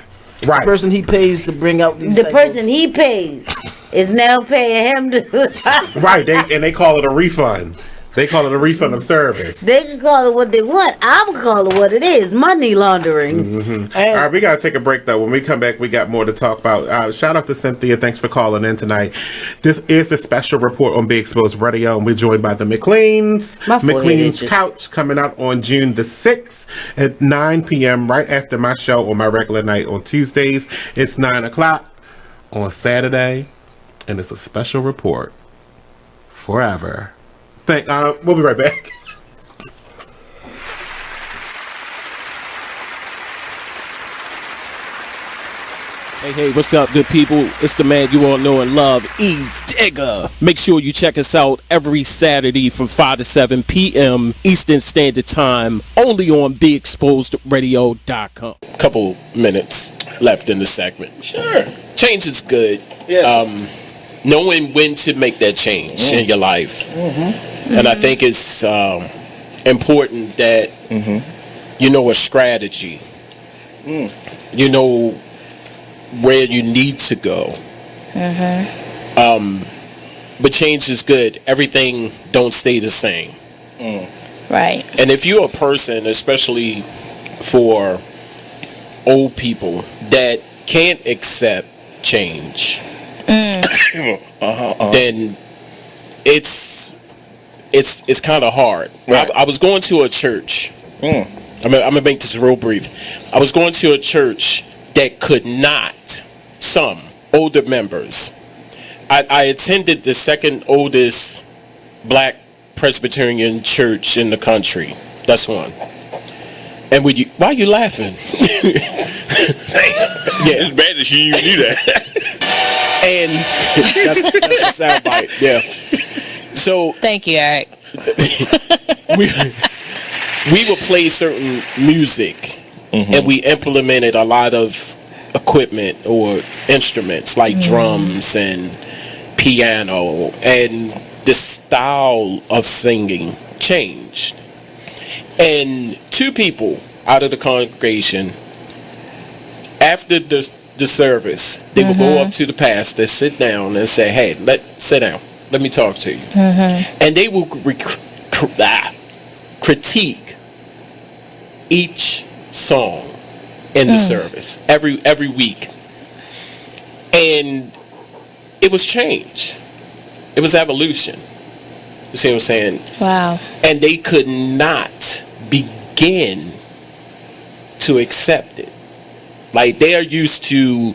Right. The person he pays to bring out these. The person he pays is now paying him to. Right. They call it a refund. They call it a refund of service. They can call it what they want. I'm gonna call it what it is: money laundering. Mm-hmm. All right, we gotta take a break though. When we come back, we got more to talk about. Shout out to Cynthia. Thanks for calling in tonight. This is the special report on Be Exposed Radio, and we're joined by the McLeans. McLean's Couch coming out on June the 6th at 9 p.m. right after my show on my regular night on Tuesdays. It's 9 o'clock on Saturday, and it's a special report forever. We'll be right back. Hey, what's up, good people? It's the man you all know and love, E. Digger. Make sure you check us out every Saturday from 5 to 7 p.m. Eastern Standard Time, only on BeExposedRadio.com. Couple minutes left in the segment. Sure. Change is good. Yes. Knowing when to make that change in your life. Mm-hmm. And I think it's important that you know a strategy. You know where you need to go. But change is good. Everything don't stay the same. Right. And if you're a person, especially for old people, that can't accept change, then it's kind of hard. Right. I was going to a church. I'm gonna make this real brief. I was going to a church that could not. Some older members. I attended the second oldest black Presbyterian church in the country. That's one. And why are you laughing? Yeah, it's bad that you even knew that. And that's a soundbite. Yeah. So thank you, Eric. we would play certain music, and we implemented a lot of equipment or instruments like drums and piano, and the style of singing changed. And two people out of the congregation, after the service, they would go up to the pastor, sit down, and say, "Hey, sit down. Let me talk to you." And they will critique each song in the service every week. And it was change. It was evolution. You see what I'm saying? Wow. And they could not begin to accept it. Like, they are used to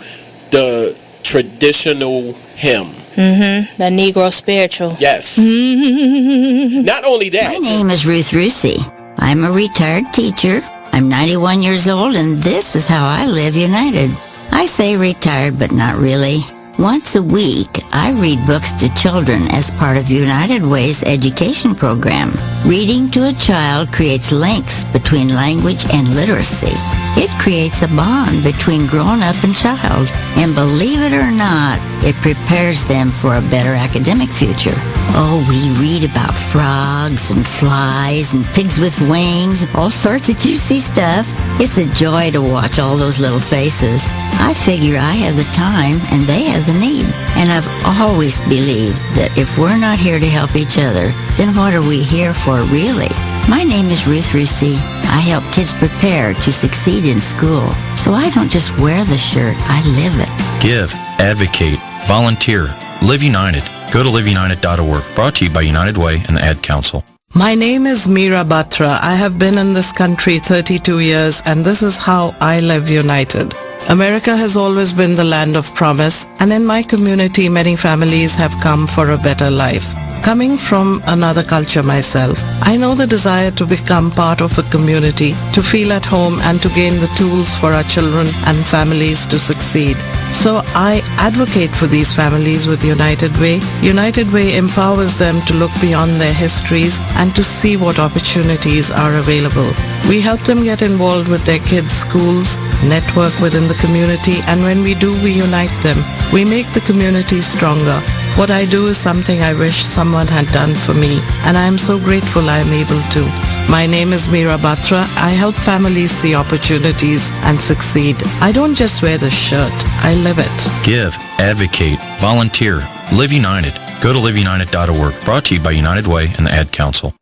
the traditional hymn. The Negro spiritual. Yes. Not only that. My name is Ruth Rusi. I'm a retired teacher. I'm 91 years old, and this is how I live united. I say retired, but not really. Once a week, I read books to children as part of United Way's education program. Reading to a child creates links between language and literacy. It creates a bond between grown-up and child. And believe it or not, it prepares them for a better academic future. Oh, we read about frogs and flies and pigs with wings, all sorts of juicy stuff. It's a joy to watch all those little faces. I figure I have the time and they have the need. And I've always believed that if we're not here to help each other, then what are we here for really? My name is Ruth Rusey. I help kids prepare to succeed in school. So I don't just wear the shirt, I live it. Give, advocate, volunteer, Live United. Go to liveunited.org. Brought to you by United Way and the Ad Council. My name is Meera Batra. I have been in this country 32 years, and this is how I live united. America has always been the land of promise, and in my community many families have come for a better life. Coming from another culture myself, I know the desire to become part of a community, to feel at home and to gain the tools for our children and families to succeed. So I advocate for these families with United Way. United Way empowers them to look beyond their histories and to see what opportunities are available. We help them get involved with their kids' schools, network within the community, and when we do, we unite them. We make the community stronger. What I do is something I wish someone had done for me, and I am so grateful I am able to. My name is Meera Batra. I help families see opportunities and succeed. I don't just wear the shirt, I live it. Give, advocate, volunteer, Live United. Go to liveunited.org. Brought to you by United Way and the Ad Council.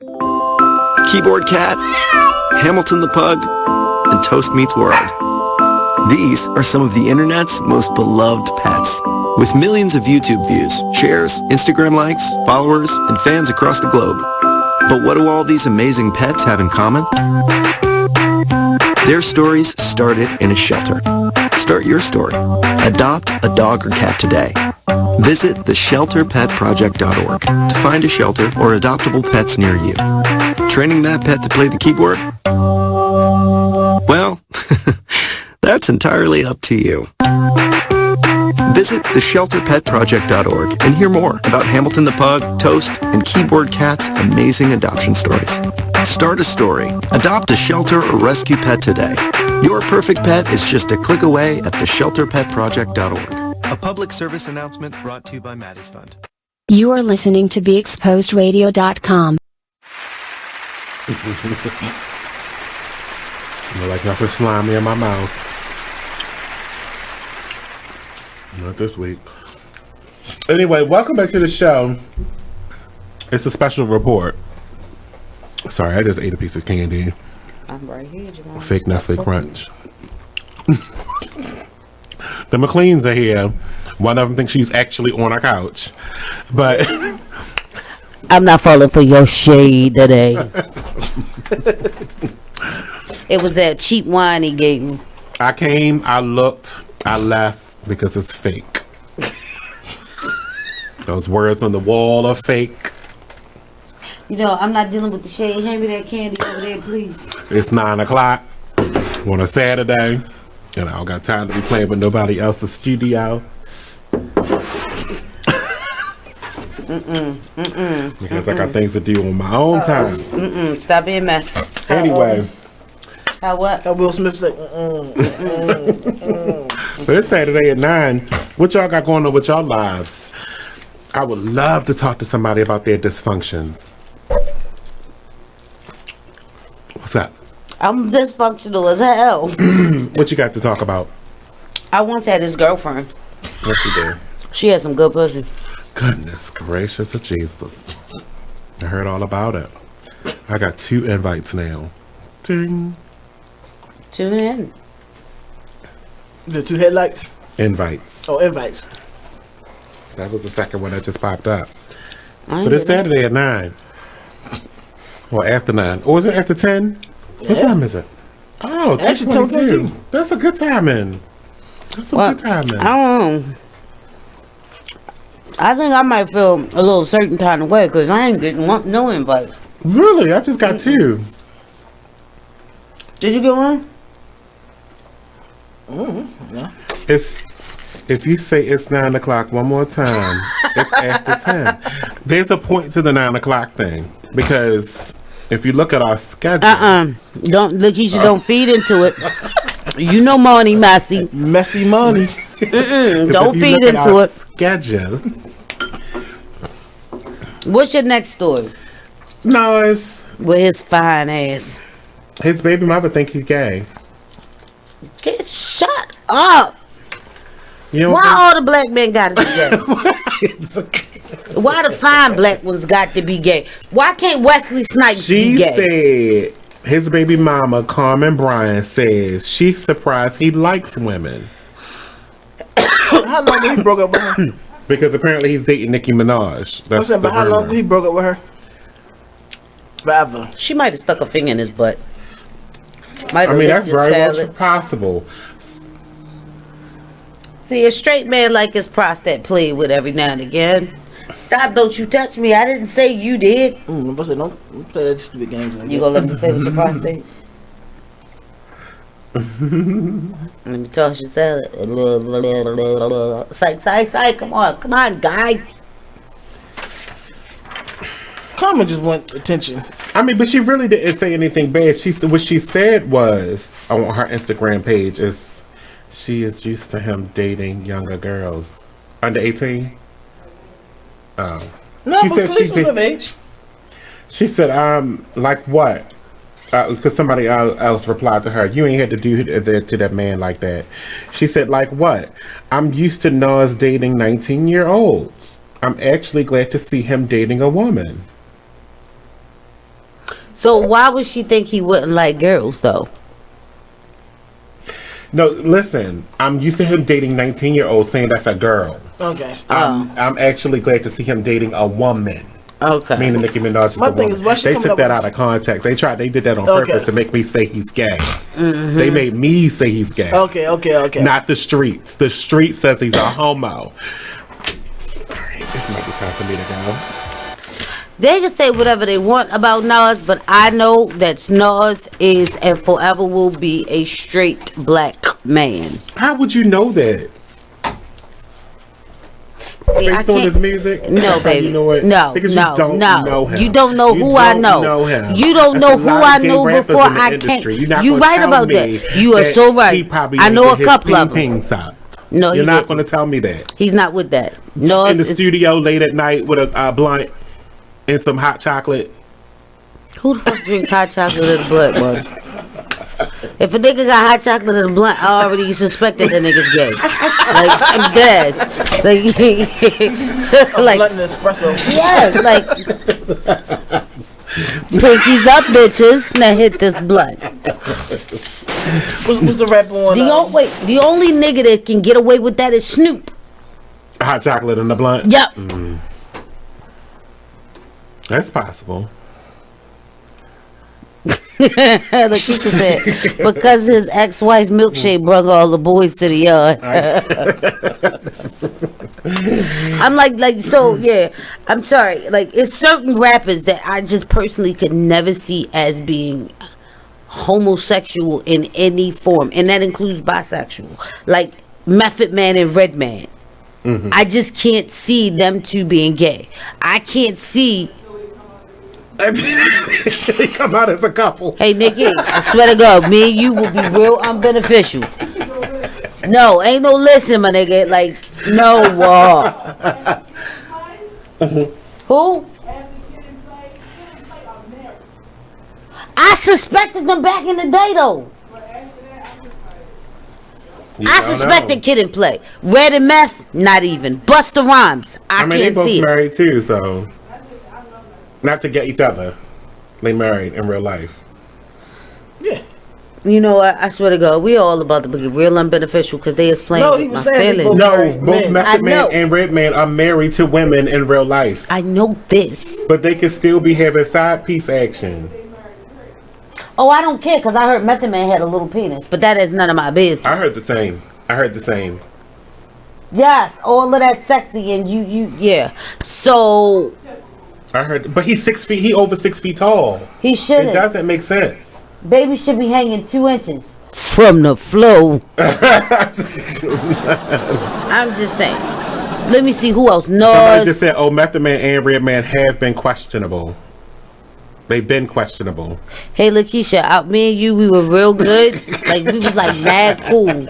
Keyboard Cat, Hamilton the Pug, and Toast Meets World. These are some of the internet's most beloved pets. With millions of YouTube views, shares, Instagram likes, followers, and fans across the globe. But what do all these amazing pets have in common? Their stories started in a shelter. Start your story. Adopt a dog or cat today. Visit theshelterpetproject.org to find a shelter or adoptable pets near you. Training that pet to play the keyboard? Well, that's entirely up to you. Visit theshelterpetproject.org and hear more about Hamilton the Pug, Toast, and Keyboard Cat's amazing adoption stories. Start a story. Adopt a shelter or rescue pet today. Your perfect pet is just a click away at theshelterpetproject.org. A public service announcement brought to you by Maddie's Fund. You are listening to BeExposedRadio.com. Like nothing slimy in my mouth. Not this week. Anyway, welcome back to the show. It's a special report. Sorry, I just ate a piece of candy. I'm right here, Jamon. Fake Nestle Crunch. The McLeans are here. One of them thinks she's actually on our couch. But I'm not falling for your shade today. It was that cheap wine he gave me. I came, I looked, I left because it's fake. Those words on the wall are fake. You know, I'm not dealing with the shade. Hand me that candy over there, please. It's 9 o'clock on a Saturday. And I don't got time to be playing with nobody else's studio. Because I got things to do on my own time. Stop being messy. Anyway. How what? How Will Smith said, But it's Saturday at 9. What y'all got going on with y'all lives? I would love to talk to somebody about their dysfunctions. What's up? I'm dysfunctional as hell. What you got to talk about? I once had this girlfriend. What she do? She had some good pussy. Goodness gracious of Jesus. I heard all about it. I got 2 invites now. Ding. Tune in. The 2 headlights? Invites. Oh, invites. That was the second one that just popped up. But it's Saturday at 9. Or after 9. Or is it after 10? Yeah. What time is it? Oh, actually 10:22. That's a good timing. That's a good timing. I don't know. I think I might feel a little certain kind of way because I ain't getting no invite. Really? I just got 2. Did you get one? Yeah. It's If you say it's 9 o'clock one more time, it's after 10. There's a point to the 9 o'clock thing because if you look at our schedule, don't look. You don't feed into it. You know, Monny, messy Monny. Don't feed into it. Schedule. What's your next story? No, it's with his fine ass. His baby mother think he's gay. Get shut up. Why all the black men got to be gay? Why the fine black ones got to be gay? Why can't Wesley Snipes be gay? She said his baby mama, Carmen Bryan, says she's surprised he likes women. How long did he broke up with her? Because apparently he's dating Nicki Minaj. That's but how long did he broke up with her? Forever. She might have stuck a finger in his butt. I mean, that's very much possible. See, a straight man like his prostate played with every now and again. Stop, don't you touch me. I didn't say you did. Don't play that stupid games like that. You gonna let me play with your prostate? Let me toss your salad. Psych. Come on, guy. Carmen just want attention. I mean, but she really didn't say anything bad. What she said was on her Instagram page is she is used to him dating younger girls under 18. No, she said she was of age. She said, like what? Because somebody else replied to her, you ain't had to do that to that man like that. She said, like what? I'm used to Nas dating 19-year-olds. I'm actually glad to see him dating a woman. So why would she think he wouldn't like girls, though? No, listen. I'm used to him dating 19-year-olds, saying that's a girl. Okay. I'm actually glad to see him dating a woman. Okay. Meaning Nicki Minaj is My the thing woman. is, why she They coming took up that with out of context. They did that on Okay. purpose to make me say he's gay. Mm-hmm. They made me say he's gay. Okay. Not the streets. The street says he's a homo. All right, this might be time for me to go. They can say whatever they want about Nas, but I know that Nas is and forever will be a straight black man. How would you know that? See, Based on his music? No, baby. You know what? No, because no, you don't know him. You don't know who I know. Him. You don't know That's who a lot I of gay know rappers before in the I industry. can't. You're not You gonna right tell about me that. You are so He right. probably I know a his couple of ping them. sock. No, you're not going to tell me that. He's not with that. No, in the studio late at night with a blunt and some hot chocolate. Who the fuck drinks hot chocolate in the blunt, bud? If a nigga got hot chocolate in the blunt, I already suspected that nigga's gay. Like, I'm dead. Like, blunt and espresso. Yes, like pinkies up, bitches. Now hit this blunt. What's the rap on? The only nigga that can get away with that is Snoop. Hot chocolate in the blunt? Yep. That's possible. Lakeisha said, because his ex-wife milkshake brought all the boys to the yard. I'm like, so yeah, I'm sorry. Like, it's certain rappers that I just personally could never see as being homosexual in any form, and that includes bisexual. Like Method Man and Redman. Mm-hmm. I just can't see them two being gay. I can't see. They come out as a couple. Hey, Nikki, I swear to God, me and you will be real unbeneficial. No, ain't no listen, my nigga. Like, no. Who? I suspected them back in the day, though. I suspected Kid and Play. Red and Meth, not even. Busta Rhymes, I mean, can't they both see it. married too, so not to get each other. They married in real life. Yeah. You know what? I swear to God, we all about to be real unbeneficial because they is playing with my feelings. Both Method Man and Redman are married to women in real life. I know this. But they can still be having side piece action. Oh, I don't care because I heard Method Man had a little penis, but that is none of my business. I heard the same. Yes, all of that sexy and yeah. So I heard, but he's 6 feet. He over 6 feet tall. He shouldn't. It doesn't make sense. Baby should be hanging 2 inches from the floor. I'm just saying. Let me see who else. Somebody just said, Method Man and Redman have been questionable. They've been questionable. Hey, Lakeisha, me and you, we were real good. Like, we was like mad cool.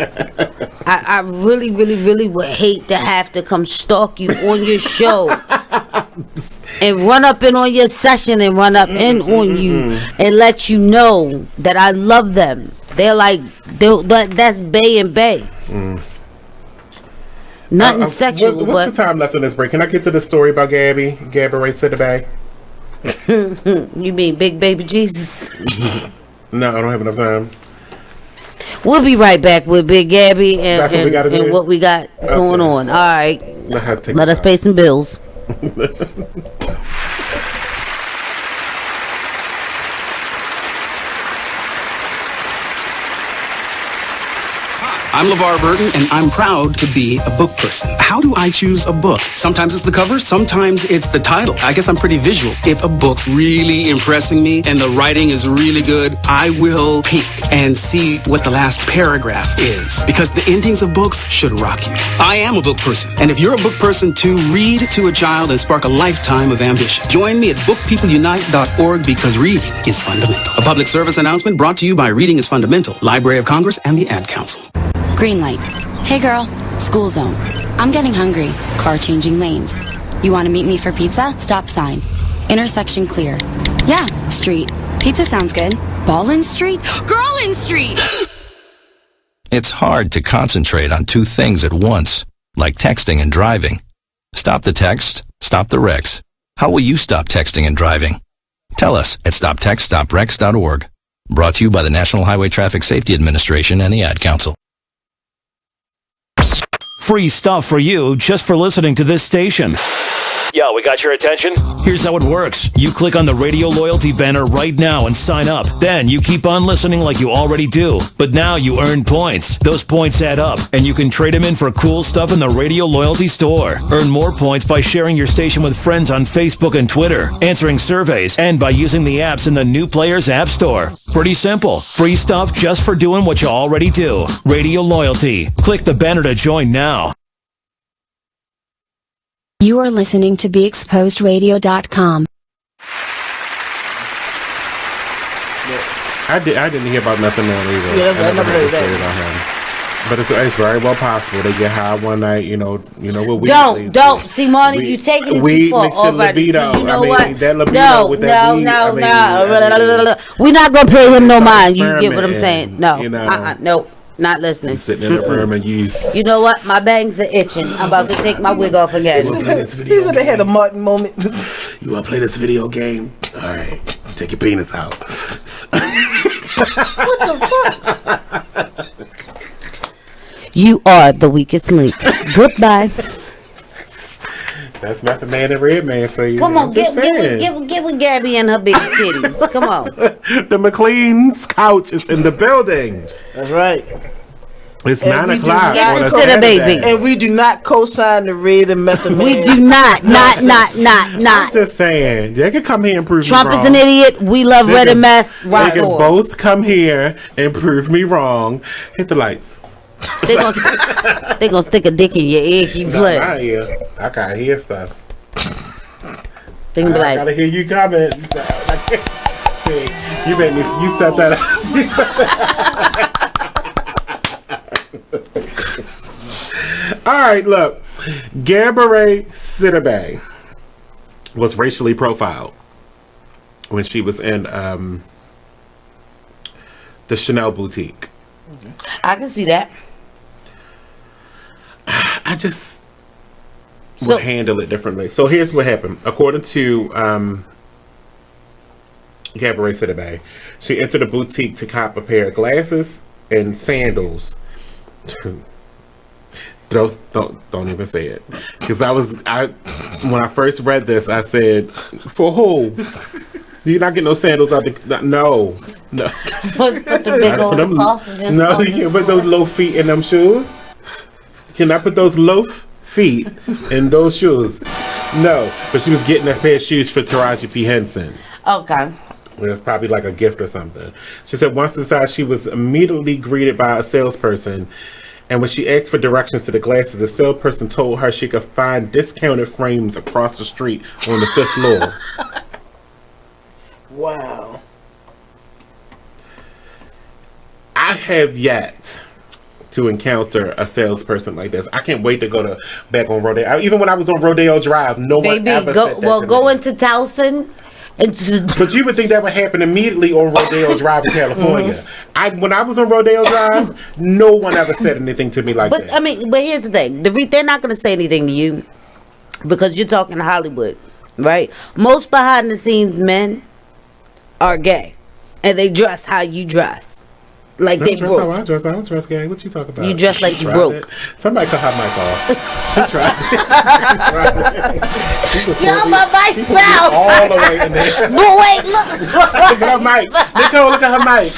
I really, really, really would hate to have to come stalk you on your show and run up in on your session and run up in on you and let you know that I love them. They're like, that's Bay and Bay. Nothing sexual. What's the time left on this break? Can I get to the story about Gabby Ray Sidibe? You mean Big Baby Jesus? No, I don't have enough time. We'll be right back with Big Gabby and what we got going on. All right. Let us pay some bills. I'm LeVar Burton, and I'm proud to be a book person. How do I choose a book? Sometimes it's the cover, sometimes it's the title. I guess I'm pretty visual. If a book's really impressing me and the writing is really good, I will peek and see what the last paragraph is, because the endings of books should rock you. I am a book person, and if you're a book person too, read to a child and spark a lifetime of ambition. Join me at bookpeopleunite.org, because reading is fundamental. A public service announcement brought to you by Reading is Fundamental, Library of Congress, and the Ad Council. Green light. Hey girl, school zone. I'm getting hungry. Car changing lanes. You want to meet me for pizza? Stop sign. Intersection clear. Yeah, street. Pizza sounds good. Ballin Street? Girlin Street! It's hard to concentrate on two things at once, like texting and driving. Stop the text, stop the wrecks. How will you stop texting and driving? Tell us at stoptextstopwrecks.org. Brought to you by the National Highway Traffic Safety Administration and the Ad Council. Free stuff for you just for listening to this station. Yo, we got your attention? Here's how it works. You click on the Radio Loyalty banner right now and sign up. Then you keep on listening like you already do. But now you earn points. Those points add up, and you can trade them in for cool stuff in the Radio Loyalty store. Earn more points by sharing your station with friends on Facebook and Twitter, answering surveys, and by using the apps in the New Players App Store. Pretty simple. Free stuff just for doing what you already do. Radio Loyalty. Click the banner to join now. You are listening to BeExposedRadio.com. I didn't hear about nothing on either. Yeah, I never heard the story about him. But it's very well possible they get high one night. You know what we don't see, Money. You taking it too far already. So you know what? No. We're not gonna pay him no mind. You get what I'm saying? No. Nope. Not listening. Sitting in the room and you know what? My bangs are itching. I'm about to take my wig off again. He's in the head of Martin moment. You want to play this video game? All right. Take your penis out. What the fuck? You are the weakest link. Goodbye. That's not the man and red man for you. Come on, get with Gabby and her big titties. Come on. The McLean's couch is in the building. That's right. It's 9 o'clock. And we do not co-sign the red and method man. We do not. I'm just saying. They can come here and prove Trump me wrong. is an idiot. We love red and meth. They can both come here and prove me wrong. Hit the lights. They gonna stick a dick in your ear. Keep playing. I can't hear stuff. They can be like, I gotta hear you comment. You made me. You set that up. All right, look. Gabourey Sidibe was racially profiled when she was in the Chanel boutique. I can see that. I just would handle it differently. So here's what happened. According to Gabourey Sidibe, she entered a boutique to cop a pair of glasses and sandals. Don't even say it, because when I first read this, I said, for who? You're not getting no sandals out the no. Put the big old sausages. No, you can't put those low feet in them shoes. Can I put those loaf feet in those shoes? No, but she was getting a pair of shoes for Taraji P. Henson. Okay. It was probably like a gift or something. She said once inside, she was immediately greeted by a salesperson. And when she asked for directions to the glasses, the salesperson told her she could find discounted frames across the street on the 5th floor. Wow. I have yet to encounter a salesperson like this. I can't wait to go back on Rodeo. Even when I was on Rodeo Drive, no one ever said that to me. Go into Towson. But you would think that would happen immediately on Rodeo Drive in California. When I was on Rodeo Drive, no one ever said anything to me like that. But here's the thing: they're not going to say anything to you because you're talking Hollywood, right? Most behind the scenes men are gay, and they dress how you dress. Like they broke. How I dress. I don't dress gay. What you talking about? You dress like you broke. It. Somebody cut her mic off. She tried it. Yo, my mic fell. All the way in there. But wait, look. Look at her mic. Nicole, look at her mic.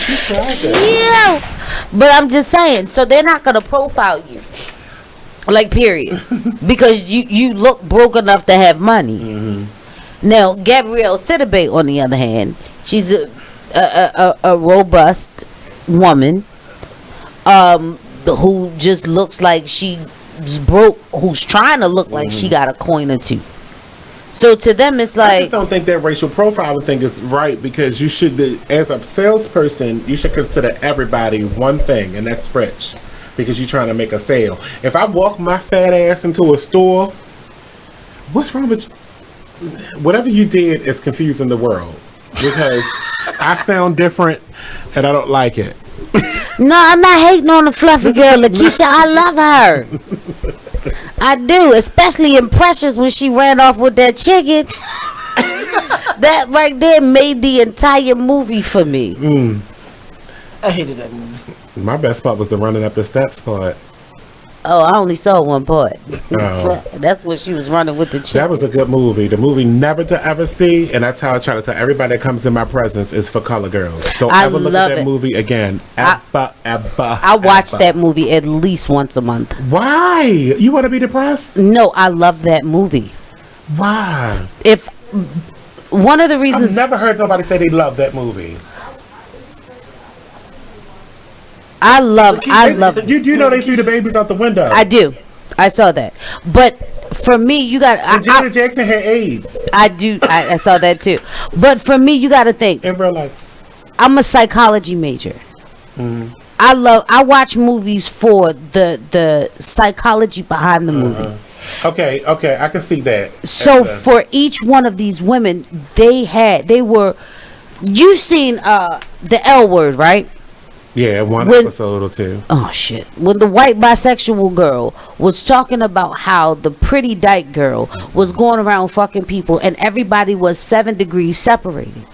She tried that. Yeah. But I'm just saying, so they're not gonna profile you. Like period. Because you look broke enough to have money. Mm-hmm. Now, Gabrielle Sidibe, on the other hand, she's a robust woman who just looks like she's broke, who's trying to look like she got a coin or two. So to them, it's like... I just don't think that racial profiling thing is right because you should, as a salesperson, you should consider everybody one thing, and that's rich because you're trying to make a sale. If I walk my fat ass into a store, what's wrong with you? Whatever you did is confusing the world because I sound different and I don't like it. No, I'm not hating on the fluffy girl, Lakeisha. I love her. I do, especially in Precious when she ran off with that chicken. That right there made the entire movie for me. I hated that movie. My best part was the running up the steps part. Oh, I only saw one part. Oh. That's when she was running with the chicken. That was a good movie. The movie never to ever see, and that's how I try to tell everybody that comes in my presence is for color girls. Don't ever look at that movie again. Ever. I watch that movie at least once a month. Why? You want to be depressed? No, I love that movie. Why? If one of the reasons... I've never heard nobody say they love that movie. I love you know they threw the babies out the window. I do. I saw that. But for me, you got... Janet Jackson had AIDS. I do. I saw that too. But for me, you got to think. In real life. I'm a psychology major. Mm-hmm. I watch movies for the psychology behind the movie. Okay, I can see that. So for each one of these women, they were... You seen the L Word, right? Yeah, one episode or two. Oh shit! When the white bisexual girl was talking about how the pretty dyke girl was going around fucking people and everybody was 7 degrees separated.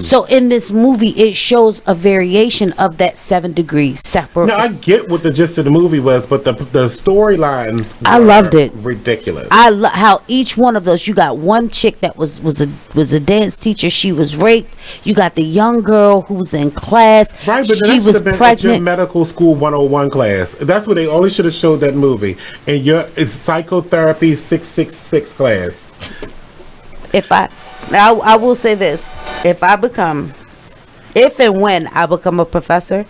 So in this movie, it shows a variation of that 7 degree separation. Now I get what the gist of the movie was, but the storylines, I loved it. Ridiculous. How each one of those, you got one chick that was a dance teacher. She was raped. You got the young girl who was in class. Right, but she was pregnant. Your medical school 101 class. That's what they only should have showed that movie. And it's psychotherapy 666 class. I will say this. If and when I become a professor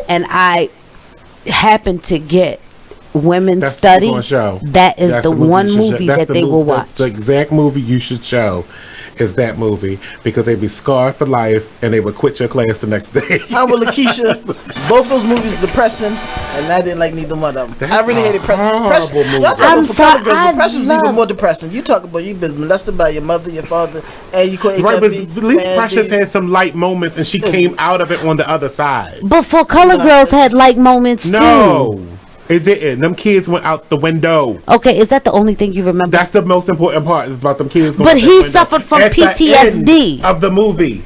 and I happen to get women's study, that is the one movie that they will watch. The exact movie you should show is that movie because they'd be scarred for life and they would quit your class the next day. How about Lakeisha? Both those movies depressing, and I didn't like neither one of them. I really hated Depression. I'm sorry. Depression was even more depressing. You talk about you've been molested by your mother, your father, and you couldn't. Right, but at least Precious had some light moments, and she came out of it on the other side. But for Color Girls had light moments too. No. It didn't. Them kids went out the window. Okay, is that the only thing you remember? That's the most important part. Is about them kids going But out he the suffered from at PTSD the end of the movie.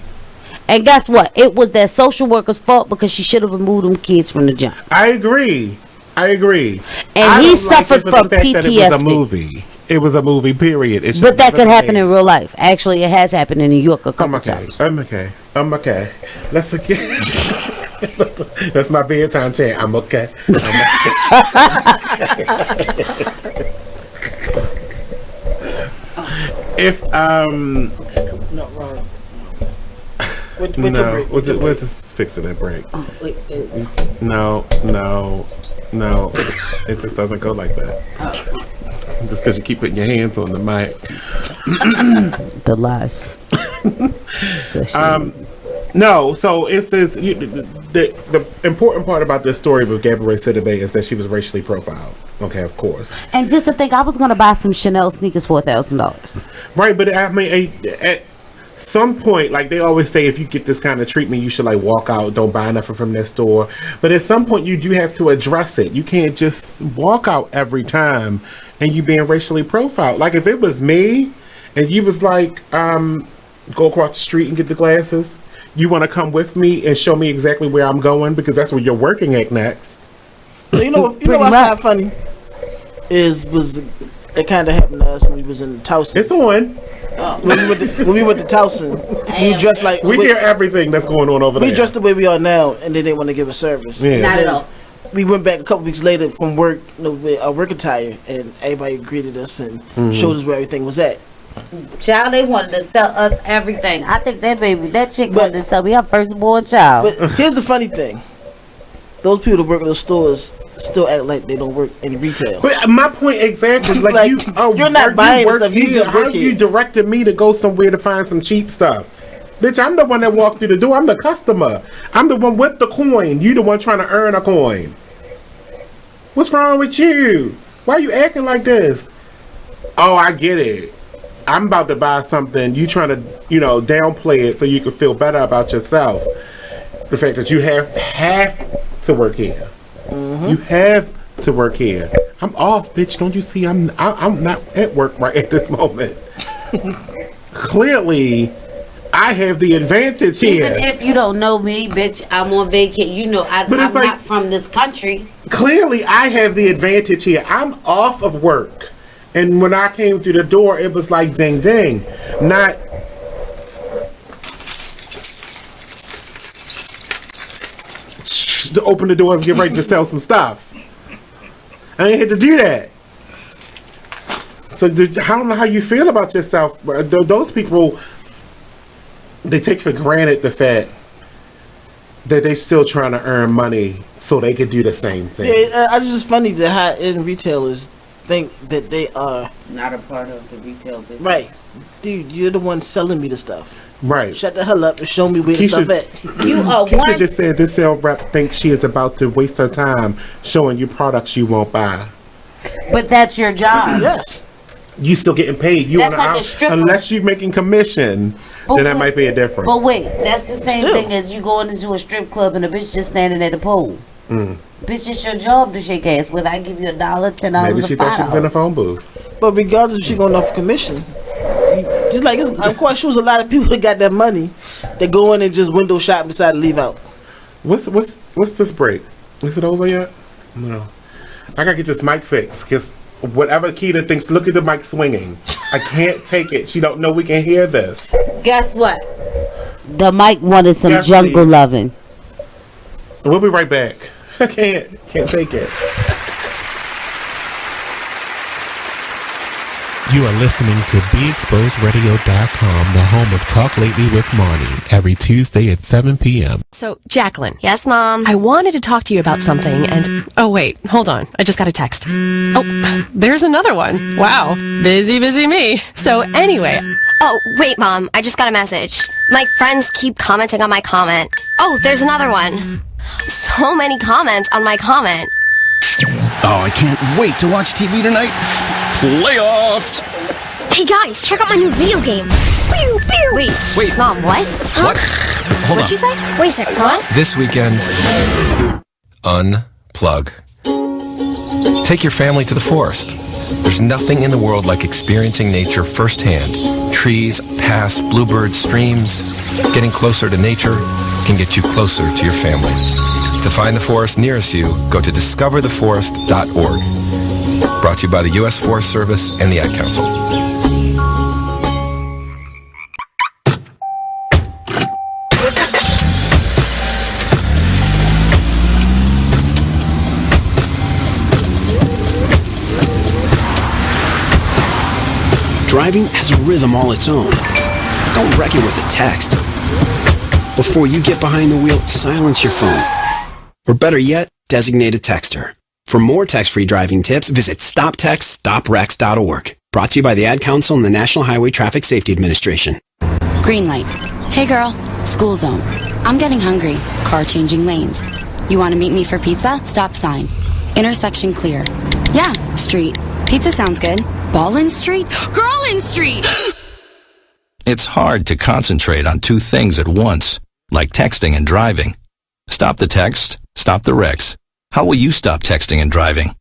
And guess what? It was that social worker's fault because she should have removed them kids from the jump. I agree. And he suffered from PTSD. It was a movie. It was a movie, period. But that could happen in real life. Actually, it has happened in New York a couple times. I'm okay. Let's again. That's my bedtime chant. I'm okay. if No, wrong. We'll just fix it at break. Oh, wait. No. It just doesn't go like that. Just because you keep putting your hands on the mic. The lies. No, so it says the important part about this story with Gabrielle Sidibe is that she was racially profiled. Okay, of course. And just to think, I was gonna buy some Chanel sneakers for $1,000. Right, but I mean, at some point, like they always say, if you get this kind of treatment, you should like walk out, don't buy nothing from this store. But at some point, you do have to address it. You can't just walk out every time and you being racially profiled. Like if it was me and you was like, go across the street and get the glasses. You want to come with me and show me exactly where I'm going because that's where you're working at next. So you know what I find funny was it kind of happened to us when we was in Towson. It's on. When we went to Towson, we dressed like we hear everything that's going on over there. We dressed the way we are now, and they didn't want to give us service. Yeah. Not at all. We went back a couple weeks later from work, with our work attire, and everybody greeted us and showed us where everything was at. Child, they wanted to sell us everything. I think that chick wanted to sell me her firstborn child. But here's the funny thing: those people that work in those stores still act like they don't work in retail. But my point exactly, like you're not buying stuff. You just work here. You directed me to go somewhere to find some cheap stuff. Bitch, I'm the one that walked through the door. I'm the customer. I'm the one with the coin. You the one trying to earn a coin. What's wrong with you? Why are you acting like this? Oh, I get it. I'm about to buy something. You trying to, downplay it so you can feel better about yourself. The fact that you have to work here. You have to work here. I'm off, bitch. Don't you see? I'm not at work right at this moment. Clearly, I have the advantage here. Even if you don't know me, bitch, I'm on vacation. I'm not from this country. Clearly, I have the advantage here. I'm off of work. And when I came through the door, it was like ding ding. Not to open the doors and get ready to sell some stuff. I ain't had to do that. So I don't know how you feel about yourself. Those people, they take for granted the fact that they still trying to earn money so they could do the same thing. Yeah, it's just funny that high-end retailers think that they are not a part of the retail business. Right. Dude, you're the one selling me the stuff. Right. Shut the hell up and show me where the stuff at. Keisha just said this sales rep thinks she is about to waste her time showing you products you won't buy. But that's your job. Yes. You still getting paid. That's like a stripper. Unless you're making commission, then that might be a difference. But wait, that's the same thing as you going into a strip club and a bitch just standing at the pole. Bitch, it's your job to shake ass. Whether I give you $1, $10, maybe she thought she was in a phone booth. But regardless if she going off commission, just like I'm quite sure there's a lot of people that got that money that go in and just window shop and decide to leave out. What's this break? Is it over yet? No. I gotta get this mic fixed because whatever Kitta thinks, look at the mic swinging. I can't take it. She don't know we can hear this. Guess what? The mic wanted some jungle loving. We'll be right back. I can't take it. You are listening to BeExposedRadio.com, the home of Talk Lately with Monny, every Tuesday at 7 p.m. So, Jacqueline. Yes, Mom? I wanted to talk to you about something and... Oh, wait. Hold on. I just got a text. Oh, there's another one. Wow. Busy me. So, anyway... Oh, wait, Mom. I just got a message. My friends keep commenting on my comment. Oh, there's another one. So many comments on my comment. Oh, I can't wait to watch TV tonight. Playoffs! Hey guys, check out my new video game. Pew, pew. Wait. Mom, what? Huh? What? Hold What'd on. you say? Wait a second, what? This weekend, unplug. Take your family to the forest. There's nothing in the world like experiencing nature firsthand. Trees, paths, bluebirds, streams. Getting closer to nature can get you closer to your family. To find the forest nearest you, go to discovertheforest.org. Brought to you by the U.S. Forest Service and the Ad Council. Driving has a rhythm all its own. Don't wreck it with a text. Before you get behind the wheel, silence your phone. Or better yet, designate a texter. For more text-free driving tips, visit stoptextstoprex.org. Brought to you by the Ad Council and the National Highway Traffic Safety Administration. Green light. Hey girl, school zone. I'm getting hungry. Car changing lanes. You want to meet me for pizza? Stop sign. Intersection clear. Yeah, street. Pizza sounds good. Ball in street? Girl in street! It's hard to concentrate on two things at once, like texting and driving. Stop the text, stop the wrecks. How will you stop texting and driving?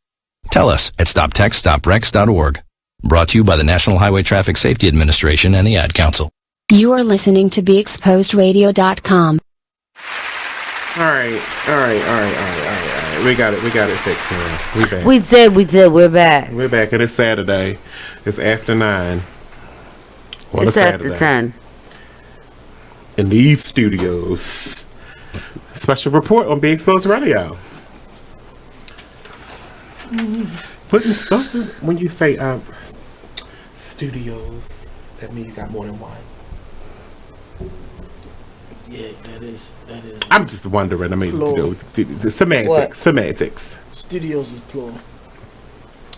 Tell us at stoptextstoprex.org. Brought to you by the National Highway Traffic Safety Administration and the Ad Council. You are listening to BeExposedRadio.com. All right. We got it fixed now. We back. We did. We're back. We're back, and it's Saturday. It's after 9. It's after 10. In these studios. Special report on Be Exposed Radio. When you say studios, that means you got more than one. Yeah, that is. I'm just wondering. I mean, semantics. Studios is plural,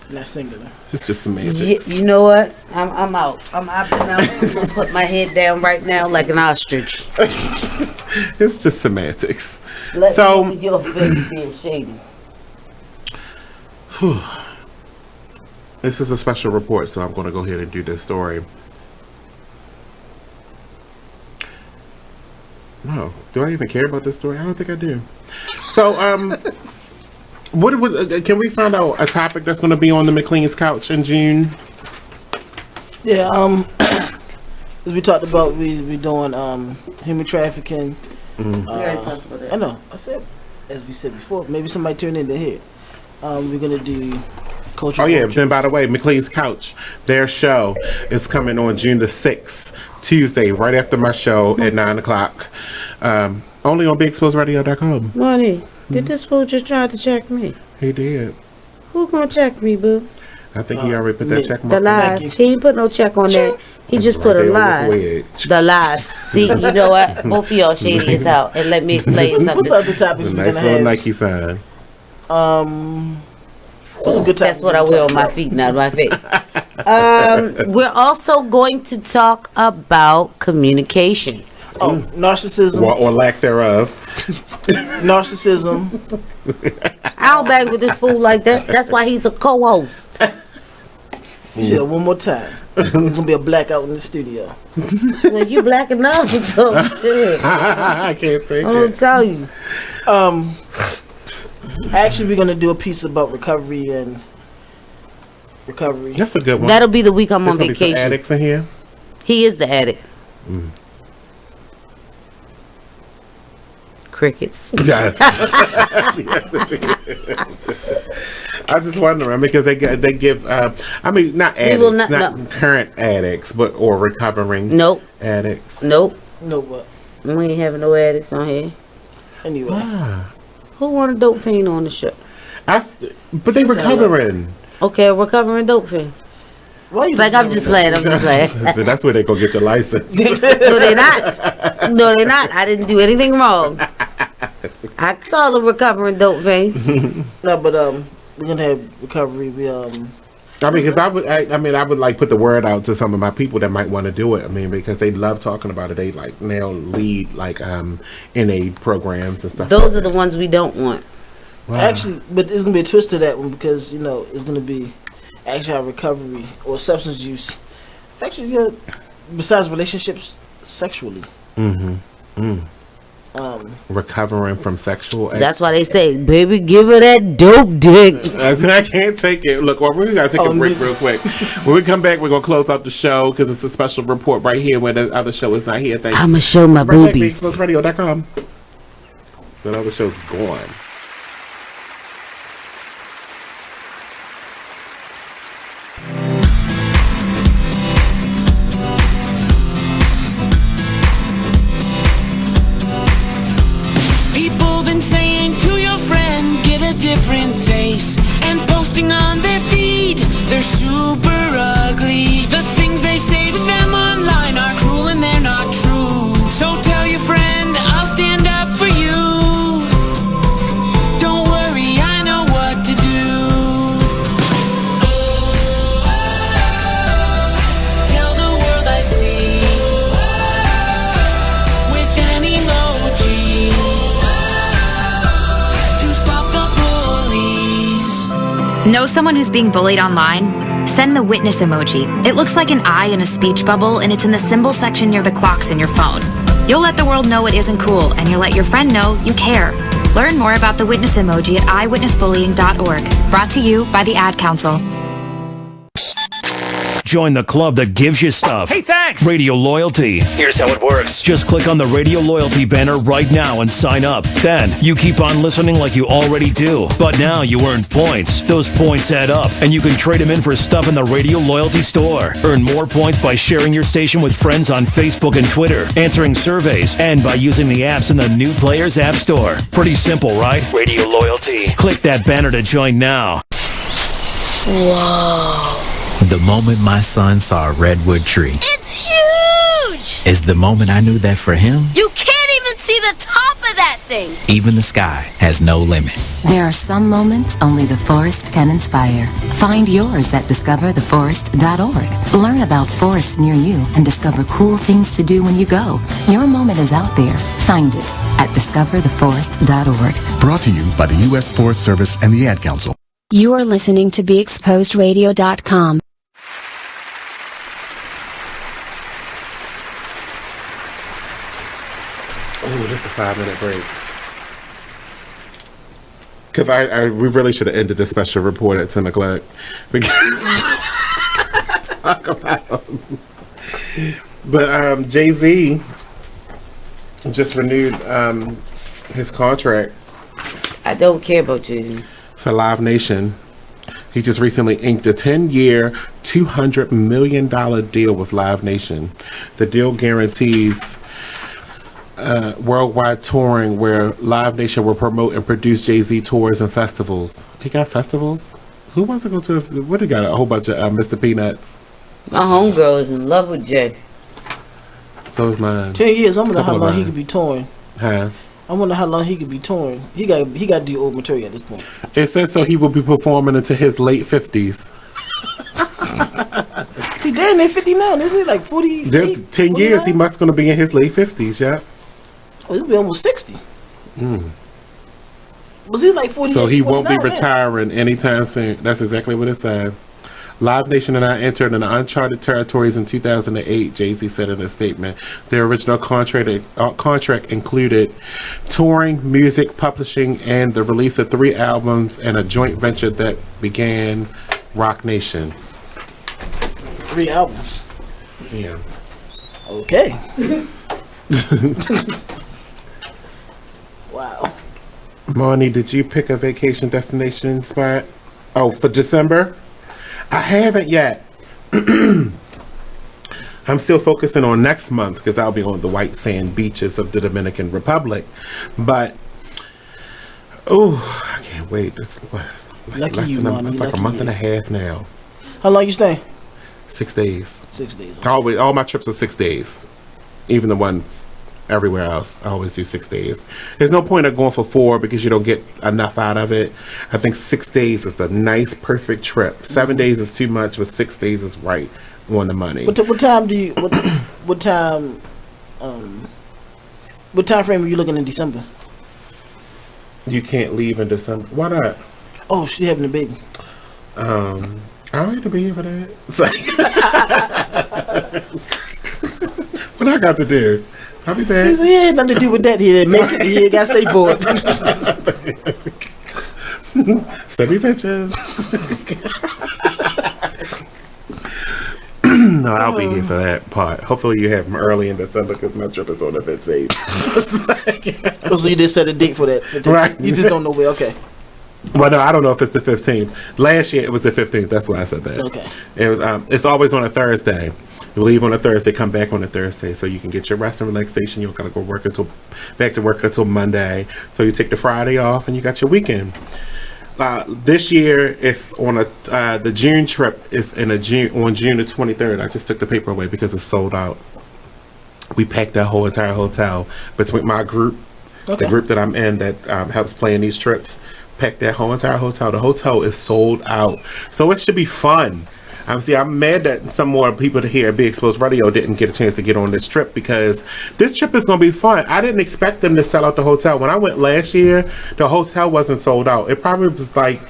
not singular. It's just semantics. You know what? I'm out. I'm gonna put my head down right now like an ostrich. It's just semantics. Let me know your face being shady. This is a special report, so I'm going to go ahead and do this story. No, do I even care about this story? I don't think I do. So, can we find out a topic that's going to be on the McLeans couch in June? Yeah, as we talked about, we doing human trafficking. We already talked about that. I know. I said, as we said before, maybe somebody tuned in to hear. We're gonna do culture. Oh yeah. Then by the way, McLean's Couch, their show is coming on June the 6th, Tuesday, right after my show at 9:00. Only on BigExposedRadio.com. Money, did this fool just try to check me? He did. Who gonna check me, boo? I think he already put that check mark. The lies. He ain't put no check on that. He just put a lie. The lies. See, you know what? Both of y'all shady as hell. And let me explain something. What's other topics a we're nice gonna little have? Nike sign. What's a good That's what I wear on my feet, not my face. We're also going to talk about communication. Oh, narcissism. Or lack thereof. Narcissism. I'll bang with this fool like that. That's why he's a co-host. You said it one more time. There's gonna be a blackout in the studio. Well, you black enough, so shit. I can't take I'm gonna tell you. Actually, we're gonna do a piece about recovery. That's a good one. That'll be the week I'm on There's gonna be some vacation. addicts in here. He is the addict. Crickets. Yes. Yes, it is. I just wondering because they give. I mean, not addicts, not current addicts, but or recovering. Addicts. Nope. What? We ain't having no addicts on here. Anyway. Who want a dope fiend on the show? But they recovering. Okay, a recovering dope fiend. It's like I'm just playing. So that's where they go get your license. No, they're not. No, they're not. I didn't do anything wrong. I call them recovering dope fiends. No, but we're gonna have recovery. I mean, because I would like put the word out to some of my people that might want to do it. I mean, because they love talking about it. They like now lead like NA programs and stuff. Those are the ones we don't want. Wow. Actually, but there's gonna be a twist to that one because it's gonna be actual recovery or substance use. Actually, besides relationships, sexually. Recovering from sexual. That's why they say, "Baby, give her that dope dick." I can't take it. Look, we gotta take a break real quick. When we come back, we're gonna close out the show because it's a special report right here where the other show is not here. Thank you. I'ma show my boobies. BigExposedRadio.com. The other show's gone. Saying to your friend, get a different face, and posting on their feed, they're super ugly. The things they Know someone who's being bullied online? Send the witness emoji. It looks like an eye in a speech bubble, and it's in the symbol section near the clocks in your phone. You'll let the world know it isn't cool, and you'll let your friend know you care. Learn more about the witness emoji at eyewitnessbullying.org. Brought to you by the Ad Council. Join the club that gives you stuff. Hey, thanks! Radio Loyalty. Here's how it works. Just click on the Radio Loyalty banner right now and sign up. Then you keep on listening like you already do. But now you earn points. Those points add up, and you can trade them in for stuff in the Radio Loyalty store. Earn more points by sharing your station with friends on Facebook and Twitter, answering surveys, and by using the apps in the New Players App Store. Pretty simple, right? Radio Loyalty. Click that banner to join now. Whoa. The moment my son saw a redwood tree It's huge! is the moment I knew that for him, You can't even see the top of that thing! even the sky has no limit. There are some moments only the forest can inspire. Find yours at discovertheforest.org. Learn about forests near you and discover cool things to do when you go. Your moment is out there. Find it at discovertheforest.org. Brought to you by the U.S. Forest Service and the Ad Council. You are listening to BeExposedRadio.com. Oh, just a 5-minute break. Because we really should have ended this special report at 10 o'clock. Because talk about. But Jay-Z just renewed his contract. I don't care about Jay-Z. For Live Nation. He just recently inked a 10-year, $200 million deal with Live Nation. The deal guarantees worldwide touring where Live Nation will promote and produce Jay-Z tours and festivals. He got festivals? Who wants to go to what he got? A whole bunch of Mr. Peanuts. My homegirl is in love with Jay. So is mine. 10 years, I wonder how long he could be touring. Huh? I wonder how long he could be touring. He got the old material at this point. It says so he will be performing into his late 50s. He's dead in 50 now. This is like 40. 10 years, he must going to be in his late 50s, yeah. Oh, he'll be almost 60. Was he like 40? So he won't be 49 retiring anytime soon. That's exactly what it said. Live Nation and I entered into uncharted territories in 2008, Jay-Z said in a statement. Their original contract included touring, music, publishing, and the release of 3 albums and a joint venture that began Rock Nation. 3 albums. Yeah. Okay. Wow. Monny, did you pick a vacation destination spot? Oh, for December? I haven't yet. I'm still focusing on next month because I'll be on the white sand beaches of the Dominican Republic. But, I can't wait. It's like a month and a half now. How long you stay? 6 days. 6 days. All my trips are 6 days. Even the ones everywhere else, I always do 6 days. There's no point of going for 4 because you don't get enough out of it. I think 6 days is a nice, perfect trip. 7 days is too much, but 6 days is right on the money. What time do you? What time? What time frame are you looking in December? You can't leave in December. Why not? Oh, she's having a baby. I don't have to be here for that. What I got to do? I'll be back. He said, he had nothing to do with that. He didn't make it. He ain't got to stay bored. Steady pictures. No, I'll be here for that part. Hopefully you have them early in December because my trip is on the 15th. So you just set a date for that. Right. You just don't know where. Okay. Well, no, I don't know if it's the 15th. Last year it was the 15th. That's why I said that. Okay. It was. It's always on a Thursday. You leave on a Thursday, come back on a Thursday, so you can get your rest and relaxation. You don't gotta go back to work until Monday. So you take the Friday off and you got your weekend. This year it's on the June trip is on June the 23rd. I just took the paper away because it's sold out. We packed that whole entire hotel between my group, the group that I'm in that helps plan these trips. Packed that whole entire hotel. The hotel is sold out, so it should be fun. I'm mad that some more people here at Be Exposed Radio didn't get a chance to get on this trip because this trip is going to be fun. I didn't expect them to sell out the hotel. When I went last year, the hotel wasn't sold out. It probably was like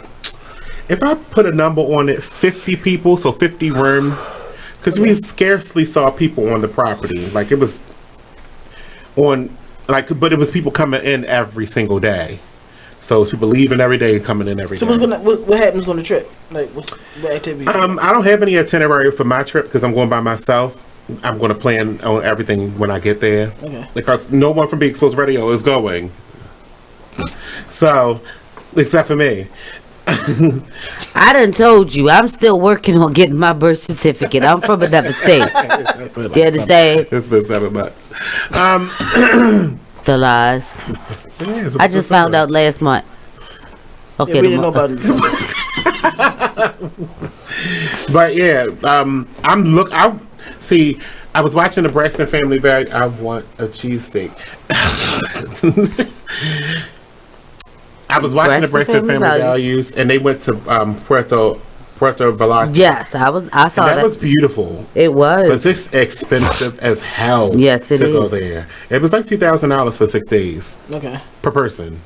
if I put a number on it, 50 people, so 50 rooms, because we scarcely saw people on the property. Like it was on, like, but it was people coming in every single day. So it's people leaving every day and coming in every day. So what happens on the trip? Like what activities? I don't have any itinerary for my trip because I'm going by myself. I'm going to plan on everything when I get there. Okay. Because no one from Be Exposed Radio is going. So, except for me. I done told you, I'm still working on getting my birth certificate. I'm from another state. You understand? It's been 7 months. The lies. Yeah, I just found out last month. Okay, we didn't know about it. But yeah, I was watching the Braxton Family Value. I want a cheesesteak. I was watching the Braxton Family Values, and they went to Puerto Vallarta. Yes, I saw that. That was beautiful. It was. But it's expensive as hell. Yes, it to is. go there. It was like $2,000 for 6 days. Okay. Per person,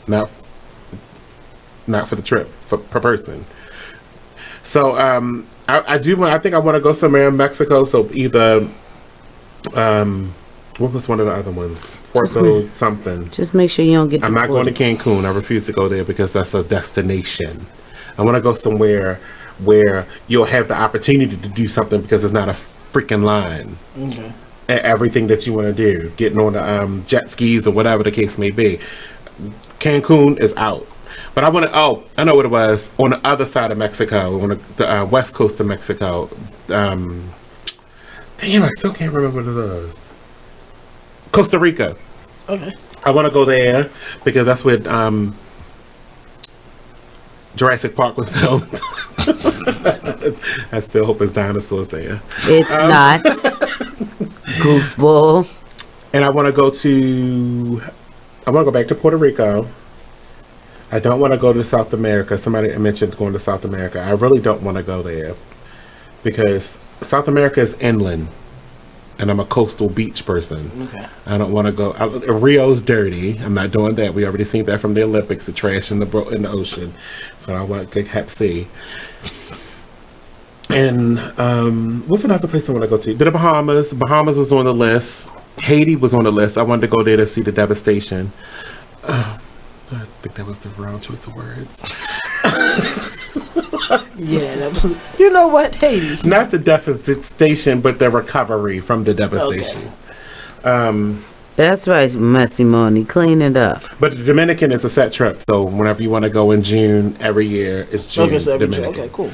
not for the trip, per person. So I think I want to go somewhere in Mexico. So either what was one of the other ones? Puerto something. Just make sure you don't get. I'm not going to Cancun. I refuse to go there because that's a destination. I want to go somewhere where you'll have the opportunity to do something because it's not a freaking line. Okay. At everything that you want to do, getting on the jet skis or whatever the case may be. Cancun is out. But I want to, I know what it was, on the other side of Mexico, on the west coast of Mexico. Damn, I still can't remember what it was. Costa Rica. Okay. I want to go there because that's where Jurassic Park was filmed. I still hope it's dinosaurs there. It's not. Goofball. And I want to go back to Puerto Rico. I don't want to go to South America. Somebody mentioned going to South America. I really don't want to go there because South America is inland, and I'm a coastal beach person. Okay. I don't want to go. Rio's dirty. I'm not doing that. We already seen that from the Olympics. The trash in the ocean. So I want to go Hep C. And what's another place I want to go to? The Bahamas. Bahamas was on the list. Haiti was on the list. I wanted to go there to see the devastation. I think that was the wrong choice of words. Yeah, that was, you know what? Haiti. Not the devastation, but the recovery from the devastation. Okay. That's right, messy Money. Clean it up. But the Dominican is a set trip, so whenever you want to go in June every year, it's June. Okay, so Dominican. Okay, cool.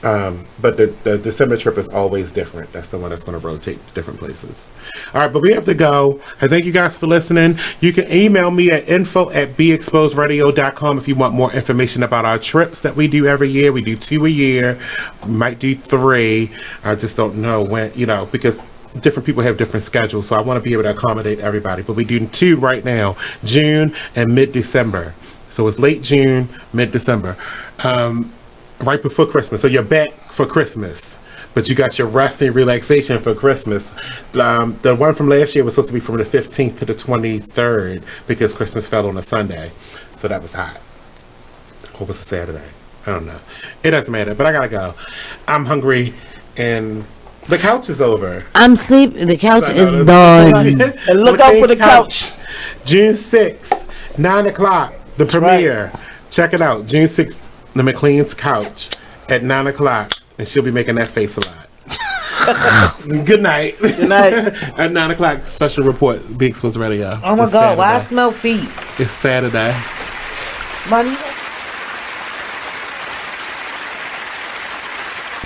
But the December trip is always different. That's the one that's going to rotate to different places. All right, but we have to go. I thank you guys for listening. You can email me at info@beexposedradio.com if you want more information about our trips that we do every year. We do 2 a year. We might do 3. I just don't know when, because different people have different schedules, so I want to be able to accommodate everybody. But we do 2 right now, June and mid-December. So it's late June, mid-December. Right before Christmas. So you're back for Christmas, but you got your rest and relaxation for Christmas. The one from last year was supposed to be from the 15th to the 23rd because Christmas fell on a Sunday. So that was hot. Or was it Saturday? I don't know. It doesn't matter, but I gotta go. I'm hungry and the couch is over. I'm sleeping. The couch is done. And look out for the couch. June 6th, 9 o'clock, the premiere. Right. Check it out. June 6th. The McLeans couch at 9 o'clock, and she'll be making that face a lot. Good night. Good night. At 9 o'clock, special report, Be Exposed Radio. Oh my God, why I smell feet? It's Saturday. Money.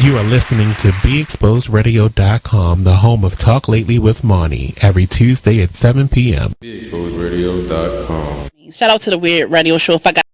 You are listening to BeExposedRadio.com, the home of Talk Lately with Monny, every Tuesday at 7 p.m. BeExposedRadio.com. Shout out to the Weird Radio Show. If I got